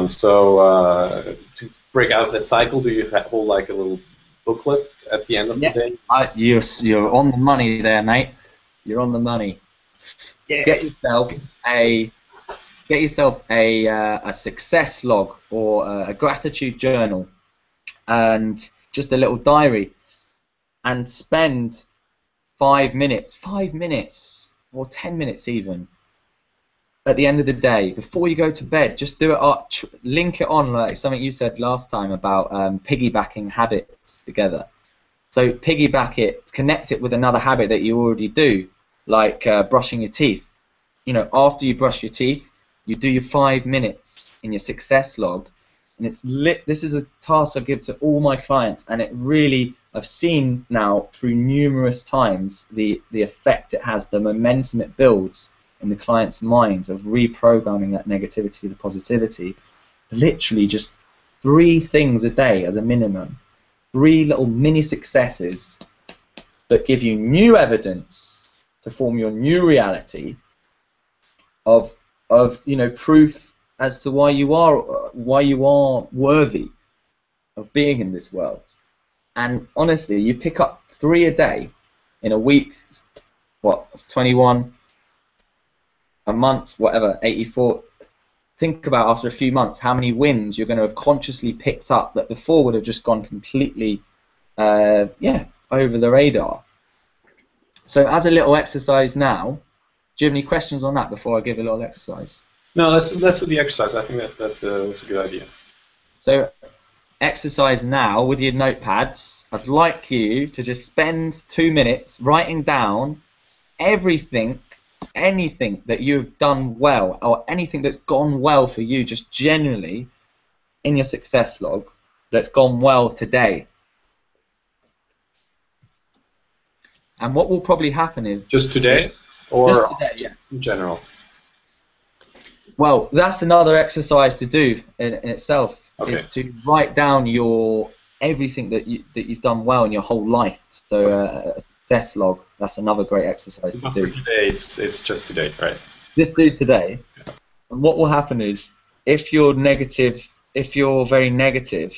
So to break out of that cycle, do you hold like a little booklet at the end of the day? You're on the money there, mate. You're on the money. Yeah. Get yourself a success log or a gratitude journal, and just a little diary. And spend 5 minutes, or 10 minutes even, at the end of the day, before you go to bed. Just do it up, link it on, like something you said last time about piggybacking habits together. So piggyback it, connect it with another habit that you already do, like brushing your teeth. You know, after you brush your teeth, you do your 5 minutes in your success log, and this is a task I give to all my clients, and it really, I've seen now through numerous times the effect it has, the momentum it builds in the client's minds of reprogramming that negativity to positivity. Literally just 3 things a day as a minimum, 3 little mini successes that give you new evidence to form your new reality of you know, proof as to why you are worthy of being in this world. And honestly, you pick up 3 a day in a week, what, it's 21, a month, whatever, 84. Think about, after a few months, how many wins you're going to have consciously picked up that before would have just gone completely over the radar. So as a little exercise now, do you have any questions on that before I give a little exercise? No, let's do the exercise. I think that's a good idea. So exercise now with your notepads. I'd like you to just spend 2 minutes writing down everything, anything that you've done well, or anything that's gone well for you just generally in your success log that's gone well today. And what will probably happen is... Just today? Or just today, yeah. in general? Well, that's another exercise to do in itself, Okay. is to write down everything that you've done well in your whole life. So a success log, that's another great exercise to do. For today, it's just today, right? Just do today. Yeah. And what will happen is, if you're very negative,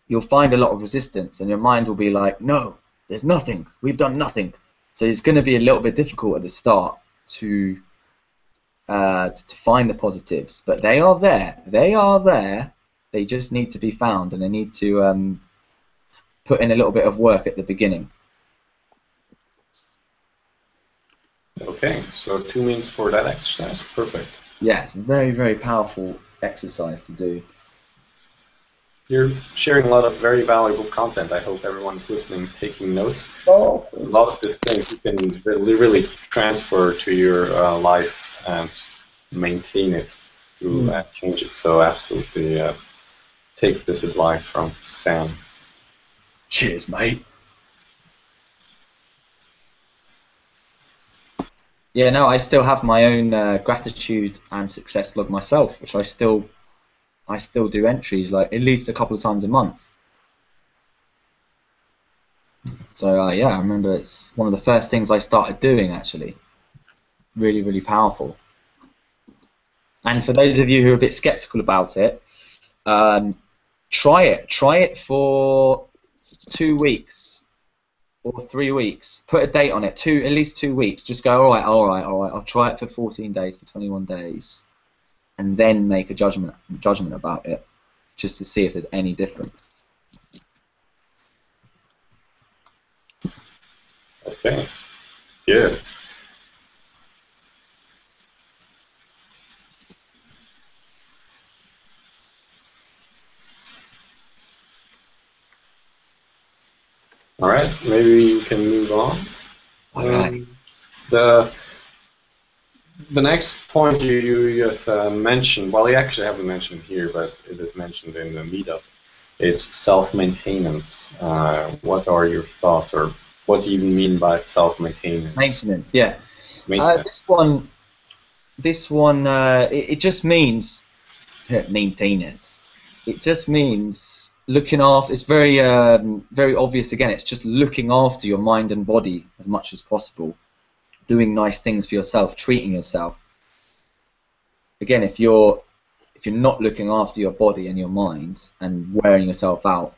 you'll find a lot of resistance, and your mind will be like, no, there's nothing, we've done nothing. So it's going to be a little bit difficult at the start to find the positives, but they are there. They are there. They just need to be found, and they need to put in a little bit of work at the beginning. Okay, so 2 minutes for that exercise. Perfect. Yeah, it's a very, very powerful exercise to do. You're sharing a lot of very valuable content. I hope everyone's listening, taking notes. Oh, a lot of these things you can really transfer to your life and maintain it to change it. So absolutely take this advice from Sam. Cheers, mate. Yeah, no, I still have my own gratitude and success log myself, which I still do entries like at least a couple of times a month. So yeah, I remember it's one of the first things I started doing, actually. Really, really powerful. And for those of you who are a bit skeptical about it, try it. Try it for 2 weeks or 3 weeks. Put a date on it. At least 2 weeks. Just go, all right. I'll try it for 14 days, for 21 days, and then make a judgment about it, just to see if there's any difference. Okay, good. All right, maybe we can move on. All right. The next point you have mentioned, well, you actually haven't mentioned here, but it is mentioned in the meetup. It's self-maintenance. What are your thoughts, or what do you mean by self-maintenance? Maintenance, yeah. Maintenance. This one, it just means maintenance. It just means looking after. It's very, very obvious. Again, it's just looking after your mind and body as much as possible, doing nice things for yourself, treating yourself. Again, if you're not looking after your body and your mind and wearing yourself out,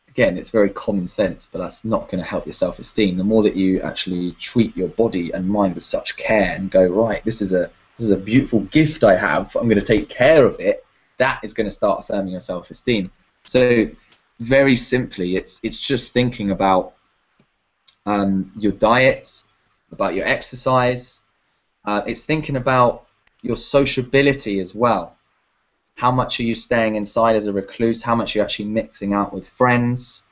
again, it's very common sense, but that's not going to help your self-esteem. The more that you actually treat your body and mind with such care and go, right, this is a beautiful gift I have, I'm going to take care of it, that is going to start affirming your self-esteem. So very simply, it's just thinking about your diet, about your exercise. It's thinking about your sociability as well. How much are you staying inside as a recluse? How much are you actually mixing out with friends?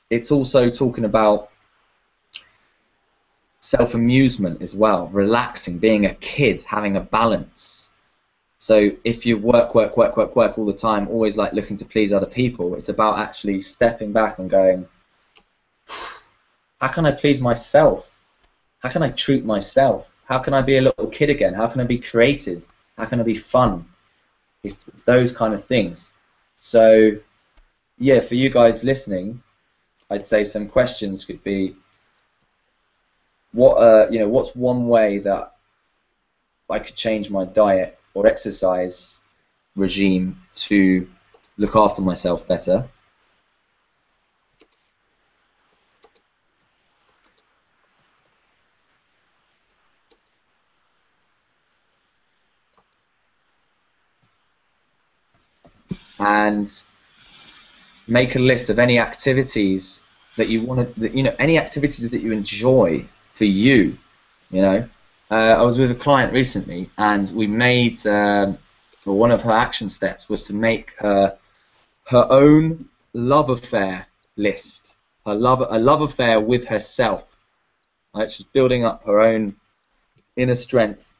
It's also talking about self-amusement as well, relaxing, being a kid, having a balance. So if you work all the time, always like looking to please other people, it's about actually stepping back and going, how can I please myself? How can I treat myself? How can I be a little kid again? How can I be creative? How can I be fun? It's those kind of things. So yeah, for you guys listening, I'd say some questions could be, what's one way that I could change my diet or exercise regime to look after myself better? And make a list of any activities that you want to, you know, any activities that you enjoy for you. You know, I was with a client recently, and we made well, one of her action steps was to make her own love affair list, a love affair with herself. Right? She's building up her own inner strength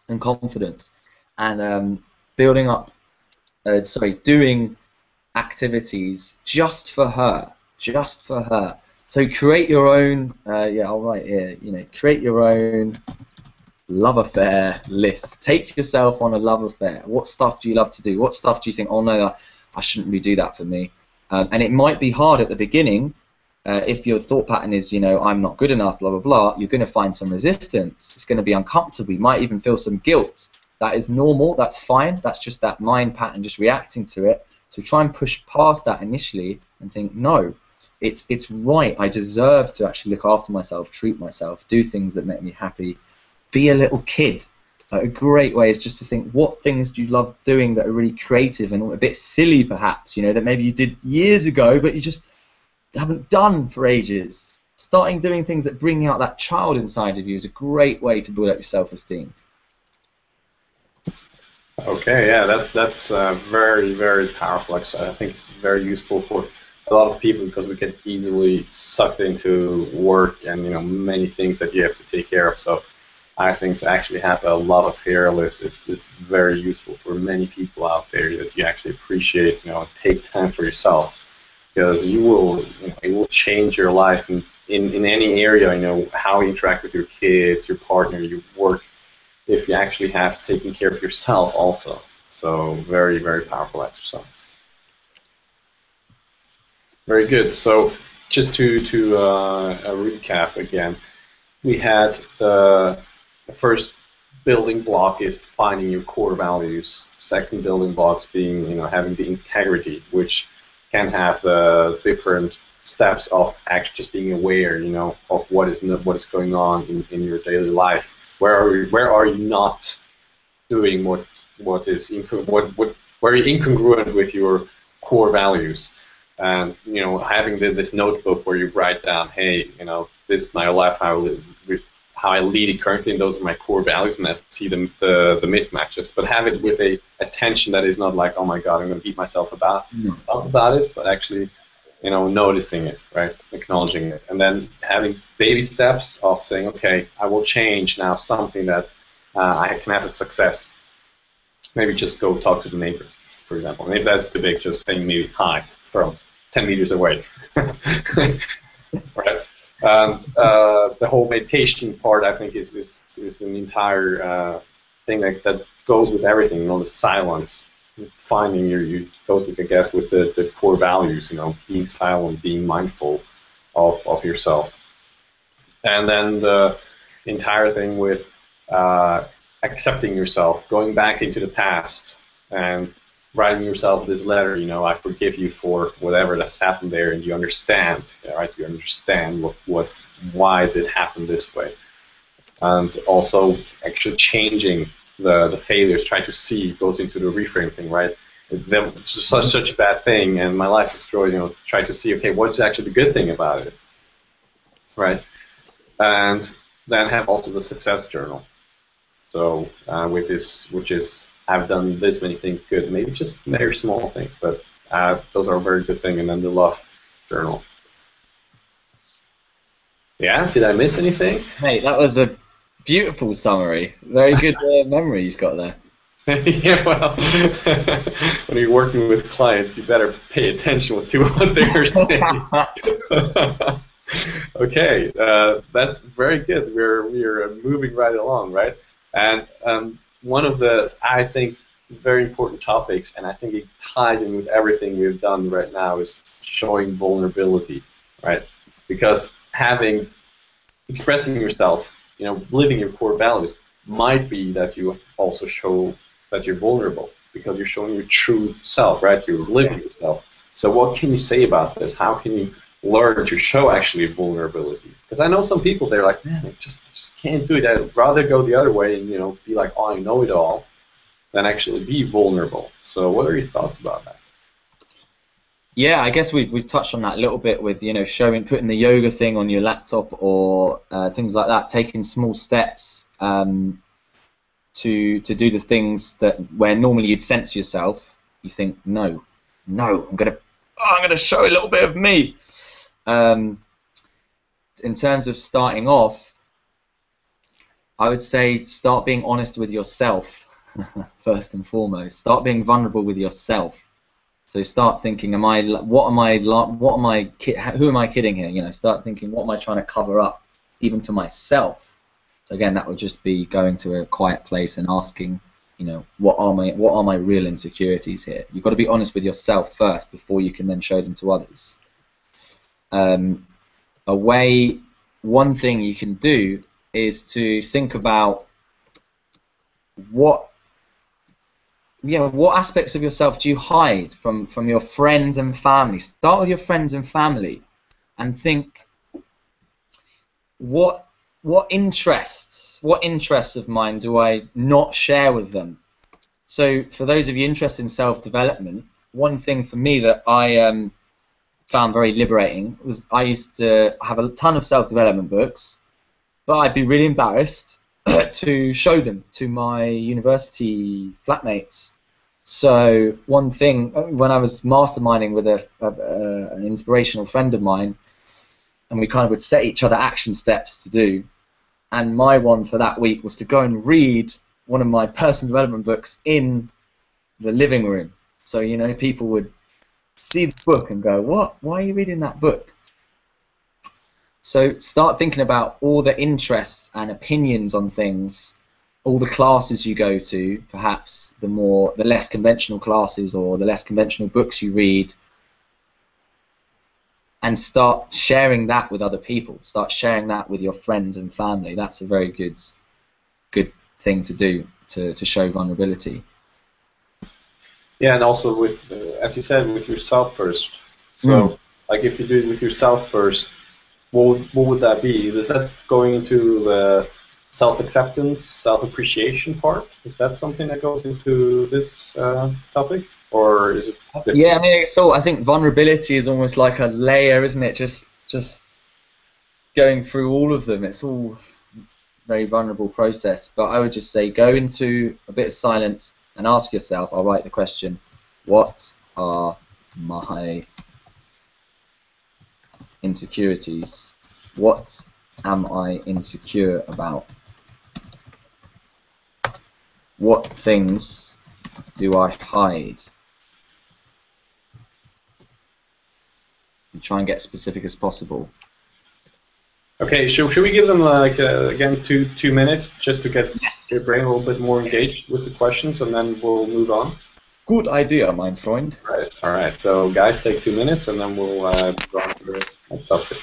and confidence, and building up, doing activities just for her, just for her. So create your own, yeah, I'll write here, you know, create your own love affair list. Take yourself on a love affair. What stuff do you love to do? What stuff do you think, oh no, I shouldn't really do that for me? And it might be hard at the beginning. If your thought pattern is, you know, I'm not good enough, blah, blah, blah, you're going to find some resistance. It's going to be uncomfortable. You might even feel some guilt. That is normal. That's fine. That's just that mind pattern just reacting to it. So try and push past that initially and think, no, it's right. I deserve to actually look after myself, treat myself, do things that make me happy. Be a little kid. Like, a great way is just to think, what things do you love doing that are really creative and a bit silly, perhaps, you know, that maybe you did years ago, but you just haven't done for ages. Starting doing things that bring out that child inside of you is a great way to build up your self-esteem. Okay, yeah, that's very, very powerful. Like, so I think it's very useful for a lot of people because we get easily sucked into work and, you know, many things that you have to take care of. So I think to actually have a lot of hair list is very useful for many people out there, that you actually appreciate, you know, take time for yourself, because you will, you know, it will change your life in any area, you know, how you interact with your kids, your partner, your work, if you actually have taken care of yourself also. So very, very powerful exercise. Very good. So just to recap again, we had the first building block is finding your core values. Second building blocks being, you know, having the integrity, which can have different steps of actually just being aware, you know, of what is going on in your daily life. Where are you not doing what is where you're incongruent with your core values, and, you know, having this notebook where you write down, hey, you know, this is my life, how I lead it currently, and those are my core values, and I see the mismatches. But have it with a attention that is not like, oh my God, I'm going to beat myself about it, but actually, you know, noticing it, right, acknowledging it, and then having baby steps of saying, okay, I will change now something that I can have a success. Maybe just go talk to the neighbor, for example. And if that's too big, just saying maybe hi from 10 meters away, right? The whole meditation part, I think, is an entire thing that goes with everything. You know, the silence, finding goes with, I guess, with the core values. You know, being silent, being mindful of yourself, and then the entire thing with accepting yourself, going back into the past, and writing yourself this letter. You know, I forgive you for whatever that's happened there, and you understand, right? You understand why it happen this way, and also actually changing the failures. Try to see, goes into the reframe thing, right? It's such a bad thing, and my life is destroyed. You know, try to see, okay, what's actually the good thing about it, right? And then have also the success journal. So with this, which is, I've done this many things good, maybe just very small things, but those are a very good thing. And then the love journal. Yeah, did I miss anything? Mate, that was a beautiful summary. Very good memory you've got there. Yeah, well, when you're working with clients, you better pay attention to what they're saying. Okay, that's very good. We're moving right along, right? And one of the, I think, very important topics, and I think it ties in with everything we've done right now, is showing vulnerability, right? Because expressing yourself, you know, living your core values, might be that you also show that you're vulnerable, because you're showing your true self, right? You're living yourself. So what can you say about this? How can you learn to show actually vulnerability? Because I know some people, they're like, man, I just can't do it. I'd rather go the other way and, you know, be like, oh, I know it all, than actually be vulnerable. So what are your thoughts about that? Yeah, I guess we've touched on that a little bit with, showing, putting the yoga thing on your laptop or things like that, taking small steps to do the things that where normally you'd sense yourself, you think, no, no, I'm gonna show a little bit of me. Um, in terms of starting off, I would say start being honest with yourself first and foremost. Start being vulnerable with yourself. So start thinking, who am I kidding here? Start thinking, what am I trying to cover up, even to myself? So again, that would just be going to a quiet place and asking, what are my real insecurities here? You've got to be honest with yourself first before you can then show them to others. Um, one thing you can do is to think about what aspects of yourself do you hide from your friends and family? Start with your friends and family and think, what interests of mine do I not share with them? So for those of you interested in self-development, one thing for me that I found very liberating was I used to have a ton of self-development books, but I'd be really embarrassed to show them to my university flatmates. So one thing, when I was masterminding with an inspirational friend of mine, and we kind of would set each other action steps to do, and my one for that week was to go and read one of my personal development books in the living room. So, people would see the book and go, what? Why are you reading that book? So start thinking about all the interests and opinions on things, all the classes you go to, perhaps the less conventional classes or the less conventional books you read, and start sharing that with other people. Start sharing that with your friends and family. That's a very good thing to do to show vulnerability. Yeah, and also with, as you said, with yourself first. So, like if you do it with yourself first, what would that be? Is that going into the self-acceptance, self-appreciation part? Is that something that goes into this topic, or is it different? Yeah, I mean, I think vulnerability is almost like a layer, isn't it? Just going through all of them. It's all very vulnerable process. But I would just say go into a bit of silence and ask yourself. I'll write the question: what are my insecurities? What am I insecure about? What things do I hide? And try and get specific as possible. Okay, should we give them again 2 minutes just to get your brain a little bit more engaged with the questions, and then we'll move on? Good idea, mein Freund. Right. All right. So guys, take 2 minutes, and then we'll move on to the next topic.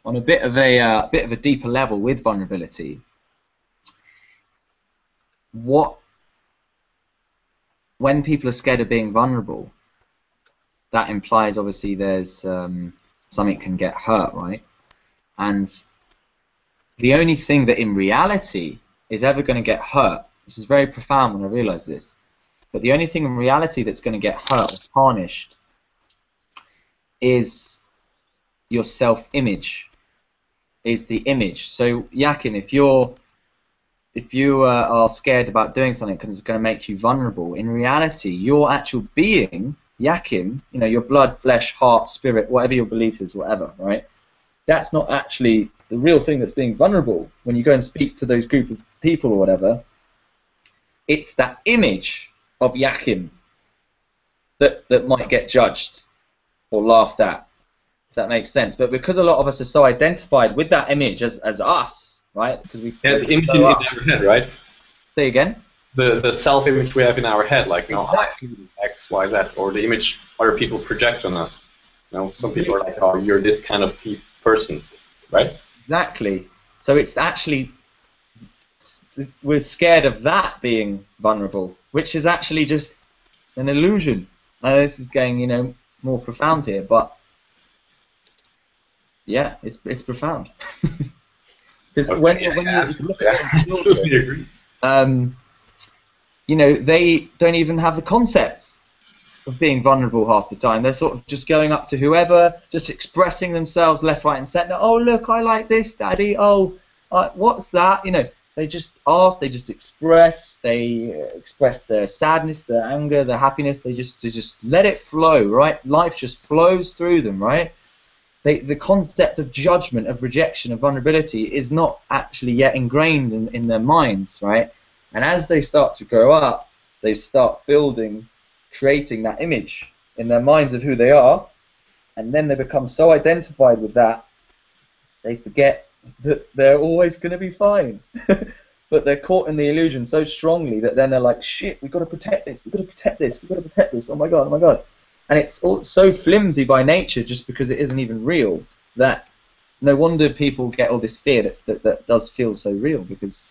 On a bit of a deeper level with vulnerability, when people are scared of being vulnerable, that implies obviously there's something can get hurt, right? And the only thing that in reality is ever going to get hurt, this is very profound when I realized this, but the only thing in reality that's going to get hurt or tarnished is your self-image, is the image. So Yakin, if you're if you are scared about doing something because it's going to make you vulnerable, in reality, your actual being, Yakim, you know, your blood, flesh, heart, spirit, whatever your belief is, whatever, right? That's not actually the real thing that's being vulnerable. When you go and speak to those group of people or whatever, it's that image of Yakim that might get judged or laughed at, if that makes sense. But because a lot of us are so identified with that image as us, right? Because we the image in our head, right? Say again? The self-image we have in our head, like, you know, Exactly. X, Y, Z, or the image other people project on us. You know, some people are like, oh, you're this kind of person, right? Exactly. So it's actually, we're scared of that being vulnerable, which is actually just an illusion. Now this is getting, you know, more profound here, but yeah, it's profound. Because Okay, when you look at I totally agree. You know, they don't even have the concept of being vulnerable half the time. They're sort of just going up to whoever, just expressing themselves left, right, and centre. Oh, look, I like this, Daddy. Oh, what's that? You know, they just ask, they just express. They express their sadness, their anger, their happiness. They just let it flow, right? Life just flows through them, right? The concept of judgment, of rejection, of vulnerability is not actually yet ingrained in their minds, right? And as they start to grow up, they start building, creating that image in their minds of who they are, and then they become so identified with that, they forget that they're always going to be fine. But they're caught in the illusion so strongly that then they're like, shit, we've got to protect this, we've got to protect this, we've got to protect this, oh my god, oh my god. And it's all so flimsy by nature just because it isn't even real that no wonder people get all this fear that does feel so real, because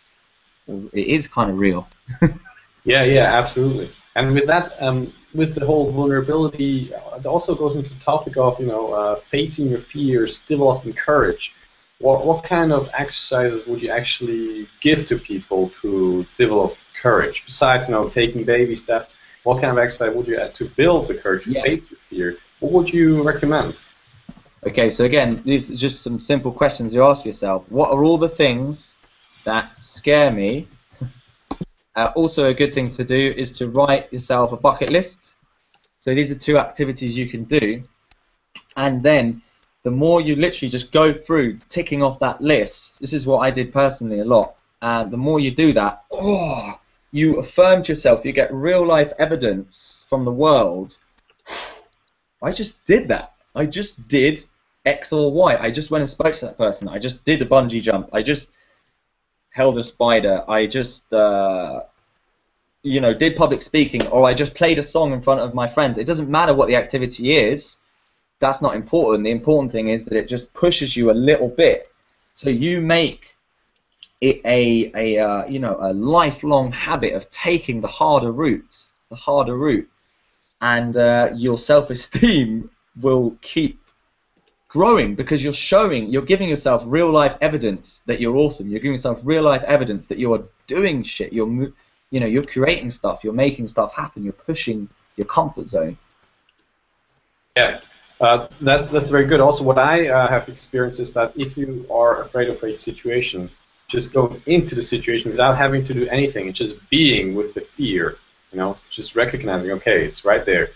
it is kind of real. Yeah, absolutely. And with that, with the whole vulnerability, it also goes into the topic of, you know, facing your fears, developing courage. What kind of exercises would you actually give to people to develop courage? Besides, you know, taking baby steps, what kind of exercise would you add to build the courage to face your fear? What would you recommend? Okay, so again, these are just some simple questions you ask yourself. What are all the things that scare me? Also, a good thing to do is to write yourself a bucket list. So these are 2 activities you can do, and then the more you literally just go through ticking off that list, this is what I did personally a lot, the more you do that, you affirm to yourself, you get real life evidence from the world. I just did that. I just did X or Y. I just went and spoke to that person. I just did a bungee jump. I just held a spider. I just you know, did public speaking, or I just played a song in front of my friends. It doesn't matter what the activity is. That's not important. The important thing is that it just pushes you a little bit, so you make it a you know, a lifelong habit of taking the harder route, and your self-esteem will keep growing because you're giving yourself real life evidence that you're awesome. You're giving yourself real life evidence that you are doing shit. You're creating stuff. You're making stuff happen. You're pushing your comfort zone. Yeah, that's very good. Also, what I have experienced is that if you are afraid of a situation, just go into the situation without having to do anything. It's just being with the fear. You know, just recognizing, okay, it's right there,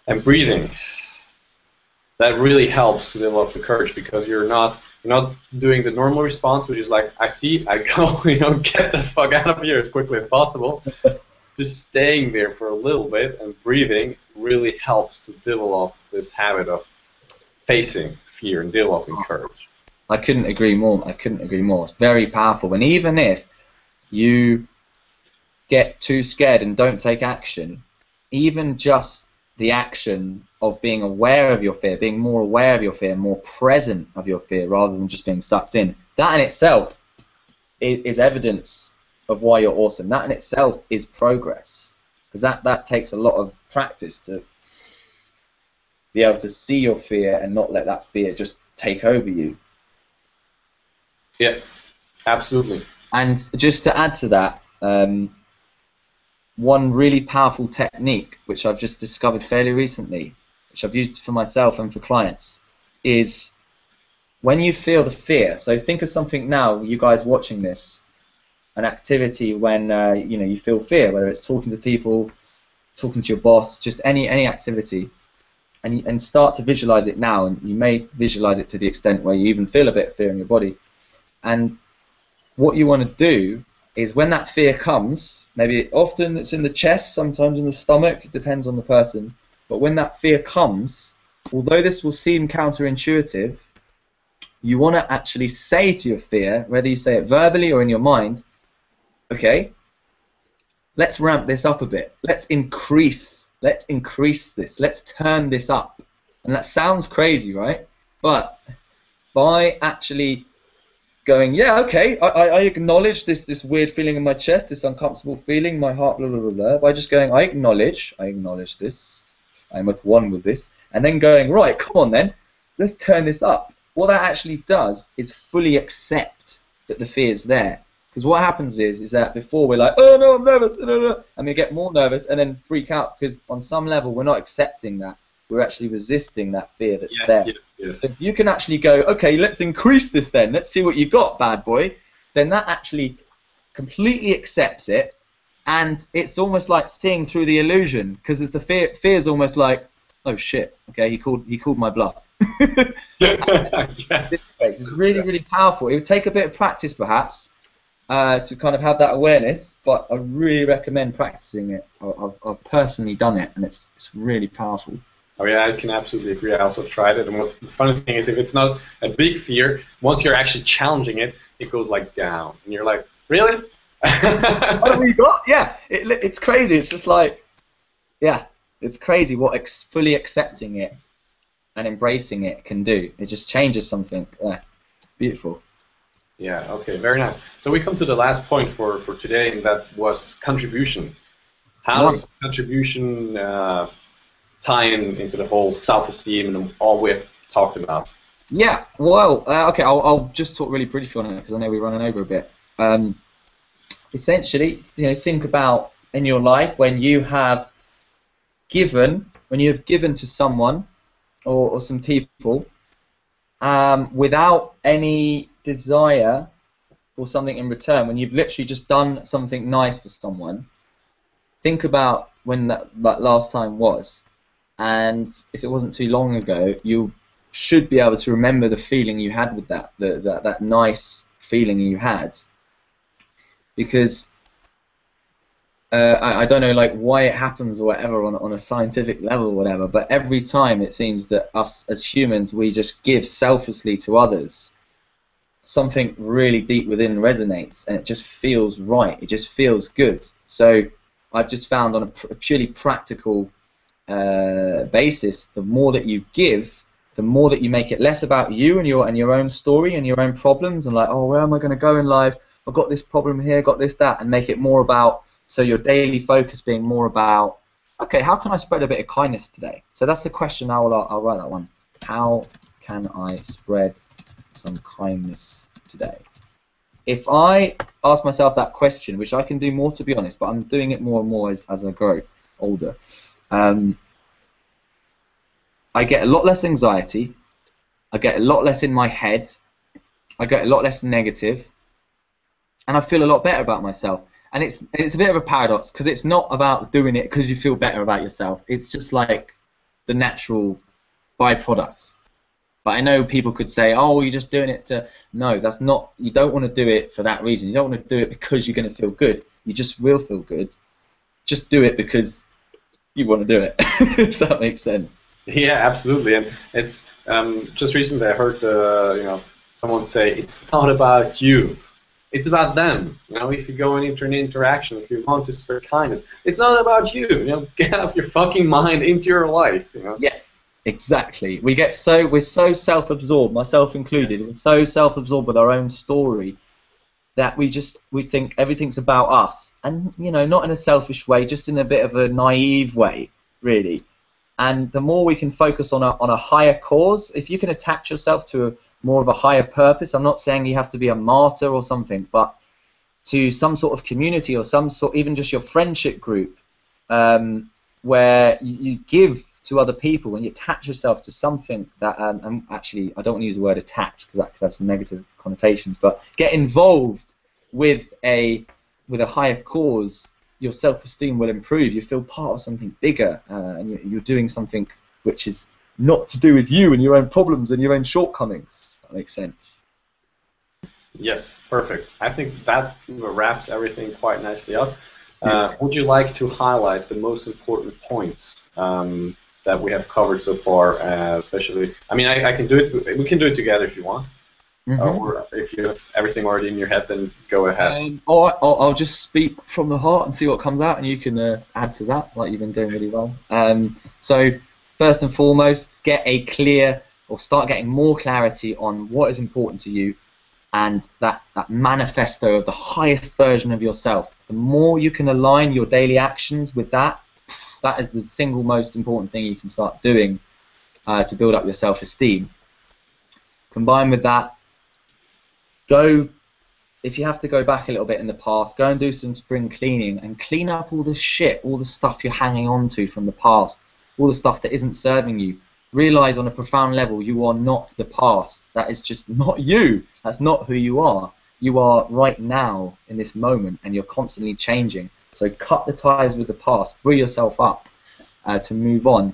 and breathing. That really helps to develop the courage, because you're not doing the normal response, which is like, I see, I go, you know, get the fuck out of here as quickly as possible. Just staying there for a little bit and breathing really helps to develop this habit of facing fear and developing courage. I couldn't agree more. I couldn't agree more. It's very powerful. And even if you get too scared and don't take action, even just the action of being aware of your fear, being more aware of your fear, more present of your fear rather than just being sucked in, that in itself is evidence of why you're awesome. That in itself is progress, because that takes a lot of practice to be able to see your fear and not let that fear just take over you. Yeah, absolutely. And just to add to that, one really powerful technique which I've just discovered fairly recently, which I've used for myself and for clients, is when you feel the fear. So think of something now, you guys watching this. an activity when you know, you feel fear, whether it's talking to people, talking to your boss, just any activity, and start to visualize it now. And you may visualize it to the extent where you even feel a bit of fear in your body. And what you want to do is, when that fear comes, maybe often it's in the chest, sometimes in the stomach, it depends on the person, but when that fear comes, although this will seem counterintuitive, you want to actually say to your fear, whether you say it verbally or in your mind, okay, let's ramp this up a bit. Let's increase this. Let's turn this up. And that sounds crazy, right? But by actually going, yeah, okay, I acknowledge this weird feeling in my chest, this uncomfortable feeling, my heart, blah, blah, blah, blah. By just going, I acknowledge this, I'm at one with this, and then going, right, come on then, let's turn this up. What that actually does is fully accept that the fear is there. Because what happens is that before we're like, oh no, I'm nervous, and we get more nervous and then freak out, because on some level we're not accepting that. We're actually resisting that fear that's there. Yes. So if you can actually go, okay, let's increase this then, let's see what you got, bad boy, then that actually completely accepts it, and it's almost like seeing through the illusion, because the fear's almost like, oh shit, okay, he called my bluff. It's really, really powerful. It would take a bit of practice perhaps to kind of have that awareness, but I really recommend practicing it. I've personally done it, and it's really powerful. Oh yeah, I can absolutely agree. I also tried it, and what the funny thing is, if it's not a big fear, once you're actually challenging it, it goes like down, and you're like, really? What have we got? Yeah, it's crazy. It's just like, yeah, it's crazy what fully accepting it and embracing it can do. It just changes something. Yeah, beautiful. Yeah, okay, very nice. So we come to the last point for today, and that was contribution. How does contribution tie into the whole self-esteem and all we've talked about? Yeah, well, okay, I'll just talk really briefly on it, because I know we're running over a bit. Essentially, you know, think about in your life when you have given to someone or some people without any desire for something in return, when you've literally just done something nice for someone. Think about when that last time was, and if it wasn't too long ago, you should be able to remember the feeling you had with that nice feeling you had, because I don't know like why it happens or whatever on a scientific level or whatever, but every time it seems that us as humans, we just give selflessly to others, something really deep within resonates, and it just feels right, it just feels good. So I've just found on a purely practical basis, the more that you give, the more that you make it less about you and your own story and your own problems, and like, oh, where am I going to go in life? I've got this problem here, got this, that, and make it more about, so your daily focus being more about, okay, how can I spread a bit of kindness today? So that's the question. I'll write that one. How can I spread some kindness today? If I ask myself that question, which I can do more, to be honest, but I'm doing it more and more as I grow older, I get a lot less anxiety, I get a lot less in my head, I get a lot less negative, and I feel a lot better about myself. And it's a bit of a paradox, because it's not about doing it because you feel better about yourself. It's just like the natural byproducts. But I know people could say, oh, you're just doing it to... No, that's not... You don't want to do it for that reason. You don't want to do it because you're going to feel good. You just will feel good. Just do it because you want to do it, if that makes sense. Yeah, absolutely. And it's just recently I heard someone say, it's not about you. It's about them. You know, if you go into an interaction, if you want to spread kindness, it's not about you. You know, get out of your fucking mind into your life. You know. Yeah, exactly. We're so self-absorbed, myself included. We're so self-absorbed with our own story that we think everything's about us, and you know, not in a selfish way, just in a bit of a naive way, really. And the more we can focus on a higher cause, if you can attach yourself to more of a higher purpose, I'm not saying you have to be a martyr or something, but to some sort of community or some sort, even just your friendship group, where you give to other people and you attach yourself to something that, actually, I don't want to use the word attach because that could have some negative connotations, but get involved with a higher cause, your self-esteem will improve. You feel part of something bigger, and you're doing something which is not to do with you and your own problems and your own shortcomings. That makes sense. Yes, perfect. I think that wraps everything quite nicely up. Would you like to highlight the most important points that we have covered so far? Especially, I mean, I can do it. We can do it together if you want, or if you have everything already in your head, then go ahead. I'll just speak from the heart and see what comes out, and you can add to that, like you've been doing really well. So, first and foremost, get a clear, or start getting more clarity on what is important to you, and that manifesto of the highest version of yourself. The more you can align your daily actions with that, that is the single most important thing you can start doing to build up your self-esteem. Combined with that, if you have to go back a little bit in the past, go and do some spring cleaning and clean up all the shit, all the stuff you're hanging on to from the past, all the stuff that isn't serving you. Realize on a profound level you are not the past. That is just not you. That's not who you are. You are right now in this moment, and you're constantly changing. So cut the ties with the past, free yourself up to move on,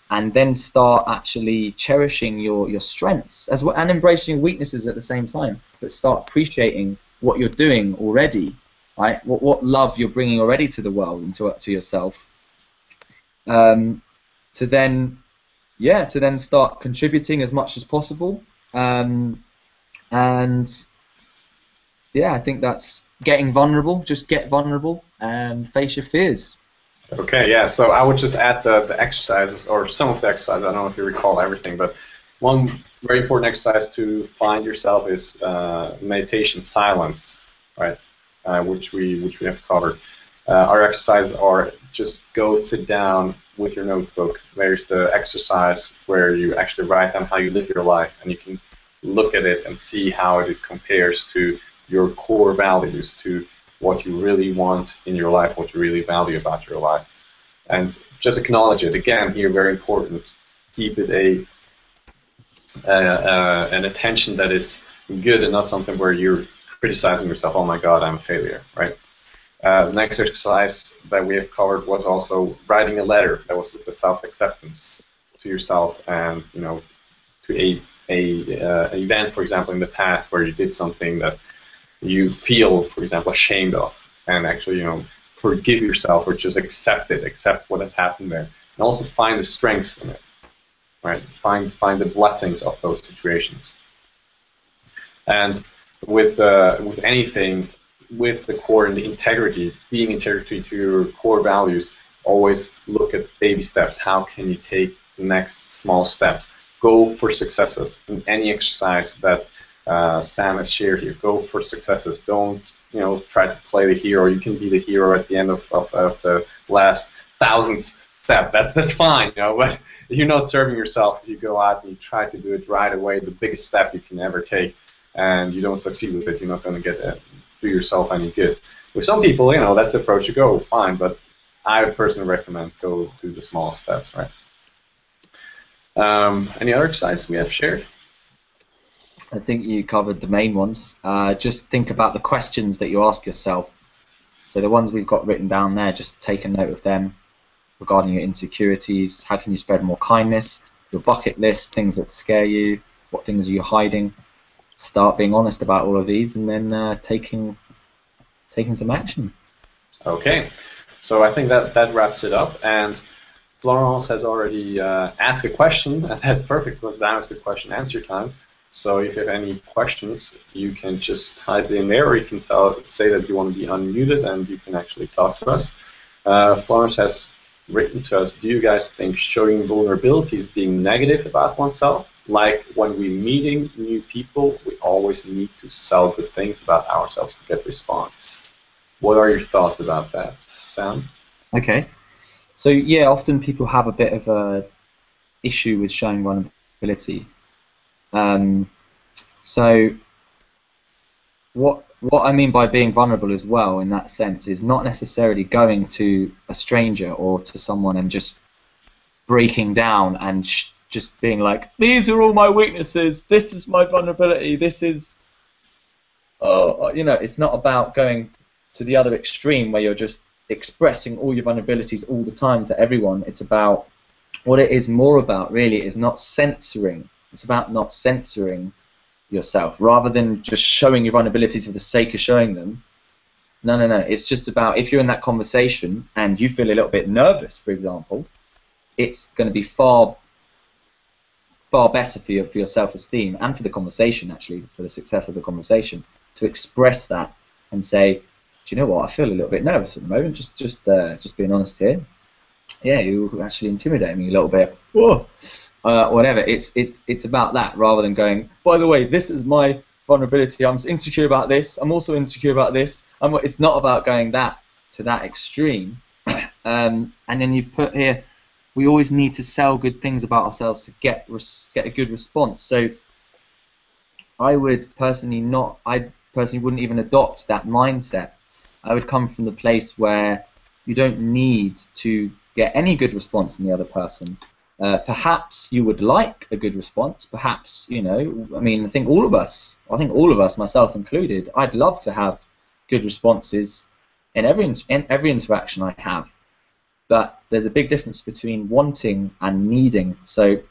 and then start actually cherishing your strengths as well, and embracing weaknesses at the same time. But start appreciating what you're doing already, right? What love you're bringing already to the world and to yourself. To then start contributing as much as possible, and yeah, I think that's getting vulnerable. Just get vulnerable and face your fears. Okay, yeah, so I would just add the exercises, or some of the exercises. I don't know if you recall everything, but one very important exercise to find yourself is meditation silence, right? Which we have covered. Our exercises are just go sit down with your notebook. There's the exercise where you actually write down how you live your life, and you can look at it and see how it compares to your core values, to what you really want in your life, what you really value about your life. And just acknowledge it. Again, here, very important. Keep it an attention that is good and not something where you're criticizing yourself, oh my God, I'm a failure, right? The next exercise that we have covered was also writing a letter. That was with the self-acceptance to yourself, and to an event, for example, in the past where you did something that you feel, for example, ashamed of, and actually, forgive yourself, or just accept it, accept what has happened there, and also find the strengths in it, right? Find the blessings of those situations. And with anything, with the core and the integrity, being integrity to your core values, always look at baby steps. How can you take the next small steps? Go for successes in any exercise that Sam has shared here. Go for successes. Don't try to play the hero. You can be the hero at the end of the last 1,000th step. That's fine, but you're not serving yourself if you go out and you try to do it right away, the biggest step you can ever take, and you don't succeed with it. You're not going to do yourself any good. With some people, that's the approach to go, fine, but I would personally recommend go do the small steps, right? Any other exercises we have shared? I think you covered the main ones. Just think about the questions that you ask yourself. So the ones we've got written down there, just take a note of them regarding your insecurities. How can you spread more kindness? Your bucket list, things that scare you. What things are you hiding? Start being honest about all of these, and then taking some action. Okay, so I think that wraps it up. And Florence has already asked a question, and that's perfect because now is the question answer time. So if you have any questions, you can just type it in there, or you can say that you want to be unmuted, and you can actually talk to us. Florence has written to us, do you guys think showing vulnerability is being negative about oneself? Like when we're meeting new people, we always need to sell good things about ourselves to get response. What are your thoughts about that, Sam? Okay. So yeah, often people have a bit of a issue with showing vulnerability. So what I mean by being vulnerable as well in that sense is not necessarily going to a stranger or to someone and just breaking down and just being like, these are all my weaknesses, this is my vulnerability, this is oh, it's not about going to the other extreme where you're just expressing all your vulnerabilities all the time to everyone. It's about what it is more about, really, is not censoring. It's about not censoring yourself rather than just showing your vulnerabilities for the sake of showing them. No, no, no. It's just about if you're in that conversation and you feel a little bit nervous, for example, it's going to be far better for your self-esteem and for the conversation, actually, for the success of the conversation, to express that and say, do you know what? I feel a little bit nervous at the moment. Just being honest here. Yeah, you actually intimidate me a little bit. Whoa. Whatever. It's about that rather than going, by the way, this is my vulnerability. I'm insecure about this. I'm also insecure about this. It's not about going to that extreme. And then you've put here, we always need to sell good things about ourselves to get a good response. So I personally wouldn't even adopt that mindset. I would come from the place where you don't need to get any good response from the other person. Perhaps you would like a good response. Perhaps, I think all of us, myself included, I'd love to have good responses in every interaction I have. But there's a big difference between wanting and needing. So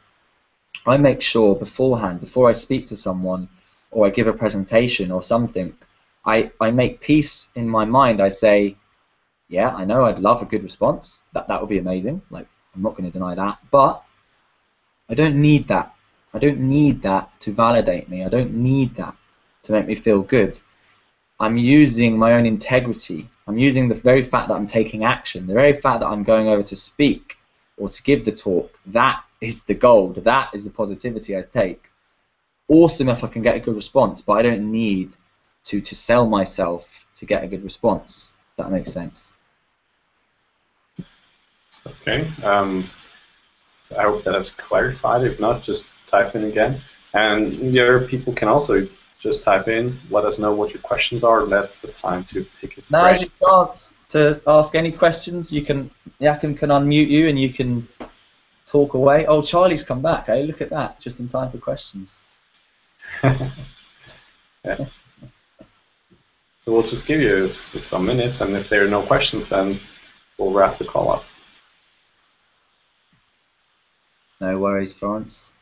I make sure beforehand, before I speak to someone or I give a presentation or something, I make peace in my mind. I say, yeah, I know I'd love a good response. That would be amazing. Like, I'm not going to deny that. But I don't need that. I don't need that to validate me. I don't need that to make me feel good. I'm using my own integrity. I'm using the very fact that I'm taking action, the very fact that I'm going over to speak or to give the talk. That is the gold. That is the positivity I take. Awesome if I can get a good response, but I don't need to sell myself to get a good response. If that makes sense. Okay. I hope that has clarified. If not, just type in again. And the other people can also just type in, let us know what your questions are. That's the time to pick his brain. Now's your chance to ask any questions. Yakin can unmute you and you can talk away. Oh, Charlie's come back, eh? Look at that, just in time for questions. Yeah. So we'll just give you some minutes, and if there are no questions, then we'll wrap the call up. No worries, Florence.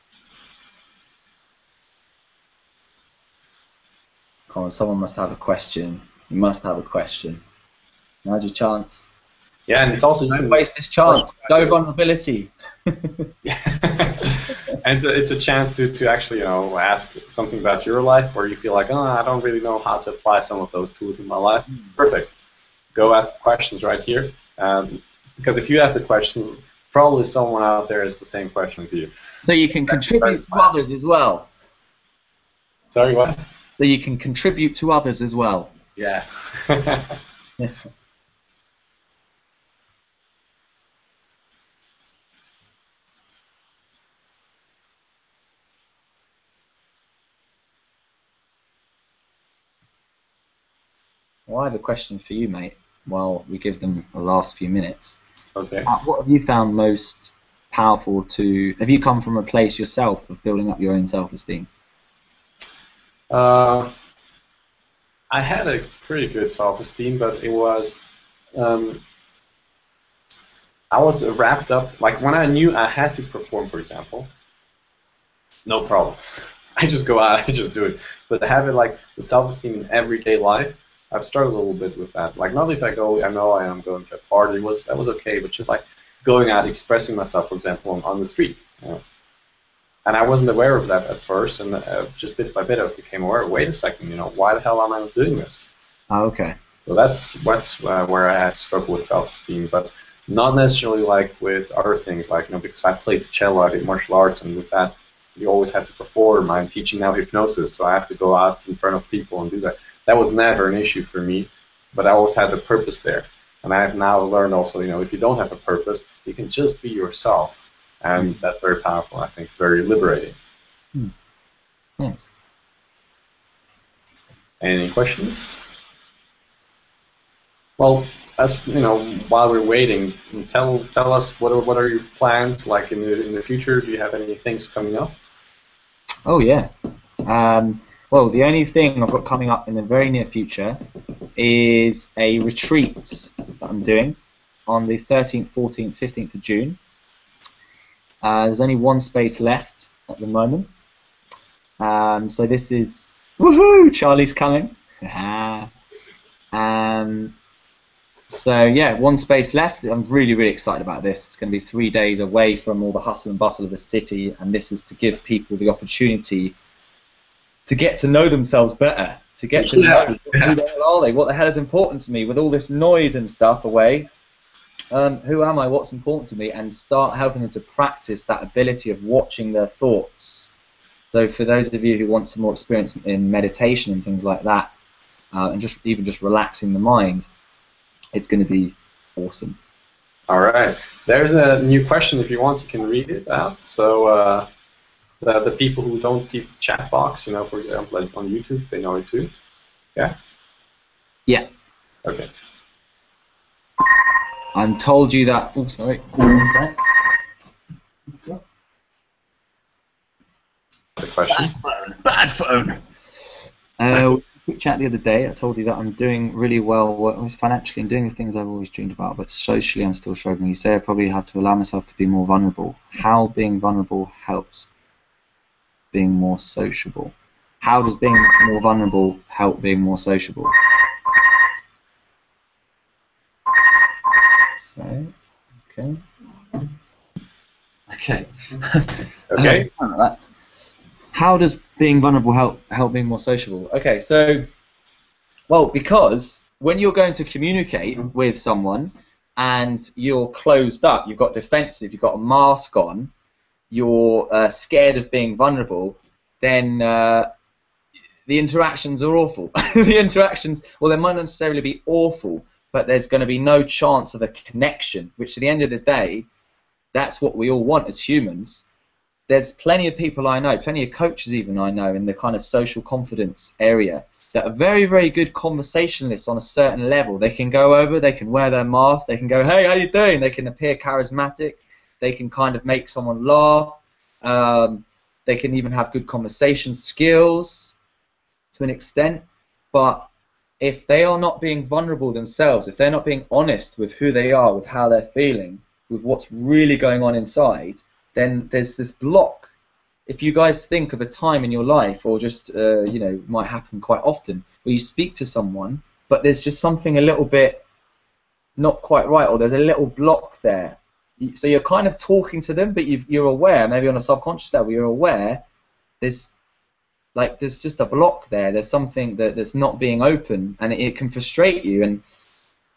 Come on, someone must have a question. You must have a question. Now's your chance. Yeah, and it's also don't waste this chance. Go vulnerability. And it's a chance to actually ask something about your life where you feel like, oh, I don't really know how to apply some of those tools in my life. Perfect. Go ask questions right here. Because if you have the questions, probably someone out there has the same question as you. So you can contribute to others as well. Sorry, what? So you can contribute to others as well. Yeah. Well, I have a question for you, mate, while we give them the last few minutes. Okay. What have you found most powerful have you come from a place yourself of building up your own self-esteem? I had a pretty good self-esteem, but it was, I was wrapped up, like when I knew I had to perform, for example, no problem. I just go out, I just do it. But to have it like the self-esteem in everyday life, I've struggled a little bit with that. Like not if I know I am going to a party, that was okay, but just like going out, expressing myself, for example, on the street. And I wasn't aware of that at first, and just bit by bit I became aware. Wait a second, why the hell am I not doing this? Oh, okay. So that's where I had struggled with self-esteem, but not necessarily like with other things, like because I played the cello, I did martial arts, and with that you always have to perform. I'm teaching now hypnosis, so I have to go out in front of people and do that. That was never an issue for me, but I always had the purpose there. And I have now learned also, if you don't have a purpose, you can just be yourself. And that's very powerful, I think, very liberating. Yes. Any questions? Well, as while we're waiting, tell us what are your plans like in the future? Do you have any things coming up? Oh yeah. Well, the only thing I've got coming up in the very near future is a retreat that I'm doing on the 13th, 14th, 15th of June. There's only one space left at the moment. So this is, woohoo, Charlie's coming. So yeah, one space left. I'm really, really excited about this. It's going to be 3 days away from all the hustle and bustle of the city, and this is to give people the opportunity to get to know themselves better, to get to know who the hell are they, what the hell is important to me, with all this noise and stuff away. Who am I, what's important to me, and start helping them to practice that ability of watching their thoughts. So for those of you who want some more experience in meditation and things like that, and even just relaxing the mind, it's going to be awesome. All right. There's a new question. If you want, you can read it out. So the people who don't see the chat box, you know, for example, like on YouTube, they know it too. Yeah? Yeah. Okay. I'm told you that... Oh, sorry. One sec. The question. Bad phone. We chat the other day. I told you that I'm doing really well financially and doing the things I've always dreamed about, but socially I'm still struggling. You say I probably have to allow myself to be more vulnerable. How being vulnerable helps being more sociable? How does being more vulnerable help being more sociable? So, okay. Okay. How does being vulnerable help being more sociable? Okay, so, well, because when you're going to communicate with someone and you're closed up, you've got defensive, you've got a mask on, you're scared of being vulnerable, then the interactions are awful. The interactions, well, they might not necessarily be awful, but there's going to be no chance of a connection, which at the end of the day, that's what we all want as humans. There's plenty of people I know, plenty of coaches even I know in the kind of social confidence area that are very, very good conversationalists on a certain level. They can go over, they can wear their mask, they can go, hey, how you doing? They can appear charismatic, they can kind of make someone laugh, they can even have good conversation skills to an extent, but if they are not being vulnerable themselves, if they're not being honest with who they are, with how they're feeling, with what's really going on inside, then there's this block. If you guys think of a time in your life, or just you know, might happen quite often, where you speak to someone, but there's just something a little bit not quite right, or there's a little block there. So you're kind of talking to them, but you're aware, maybe on a subconscious level, you're aware there's just a block there. There's something that's not being open, and it can frustrate you,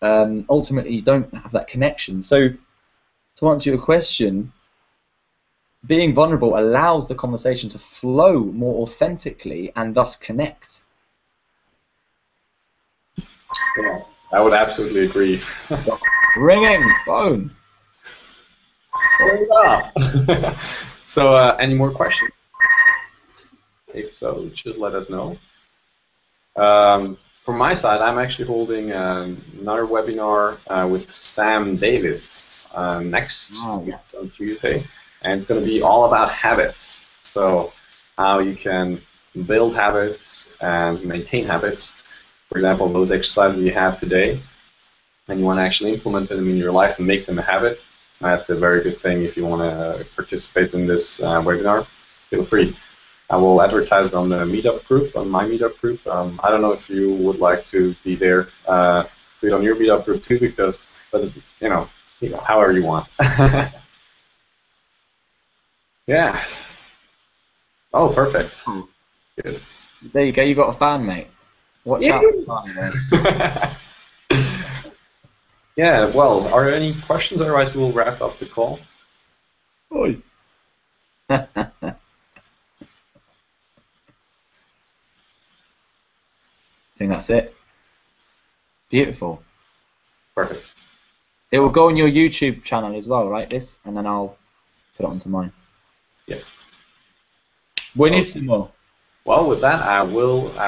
and ultimately you don't have that connection. So to answer your question, being vulnerable allows the conversation to flow more authentically and thus connect. Yeah, I would absolutely agree. Ringing phone. So, any more questions? If so, just let us know. From my side, I'm actually holding another webinar with Sam Davis next week on Tuesday, and it's going to be all about habits. So, how you can build habits and maintain habits. For example, those exercises you have today, and you want to actually implement them in your life and make them a habit. That's a very good thing. If you want to participate in this webinar, feel free. I will advertise it on the meetup group, on my meetup group. I don't know if you would like to be there, do it on your meetup group too, because, but you know, however you want. Yeah. Oh, perfect. Good. There you go. You got a fan, mate. Watch out for the fan, mate. Yeah. Well, are there any questions? Otherwise, we'll wrap up the call. Oi. I think that's it. Beautiful. Perfect. It will go on your YouTube channel as well, right? This, and then I'll put it onto mine. Yeah. Buenísimo. Well, with that, I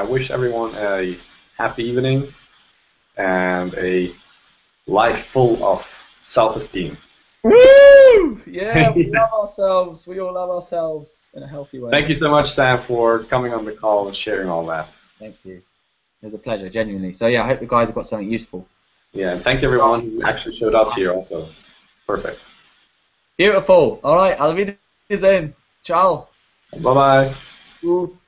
wish everyone a happy evening and a life full of self-esteem. Woo! Yeah. We love ourselves. We all love ourselves in a healthy way. Thank you so much, Sam, for coming on the call and sharing all that. Thank you. It was a pleasure, genuinely. So yeah, I hope the guys have got something useful. Yeah, and thank you everyone who actually showed up here also. Perfect. Beautiful. All right, I'll be in. Ciao. Bye-bye. Oof.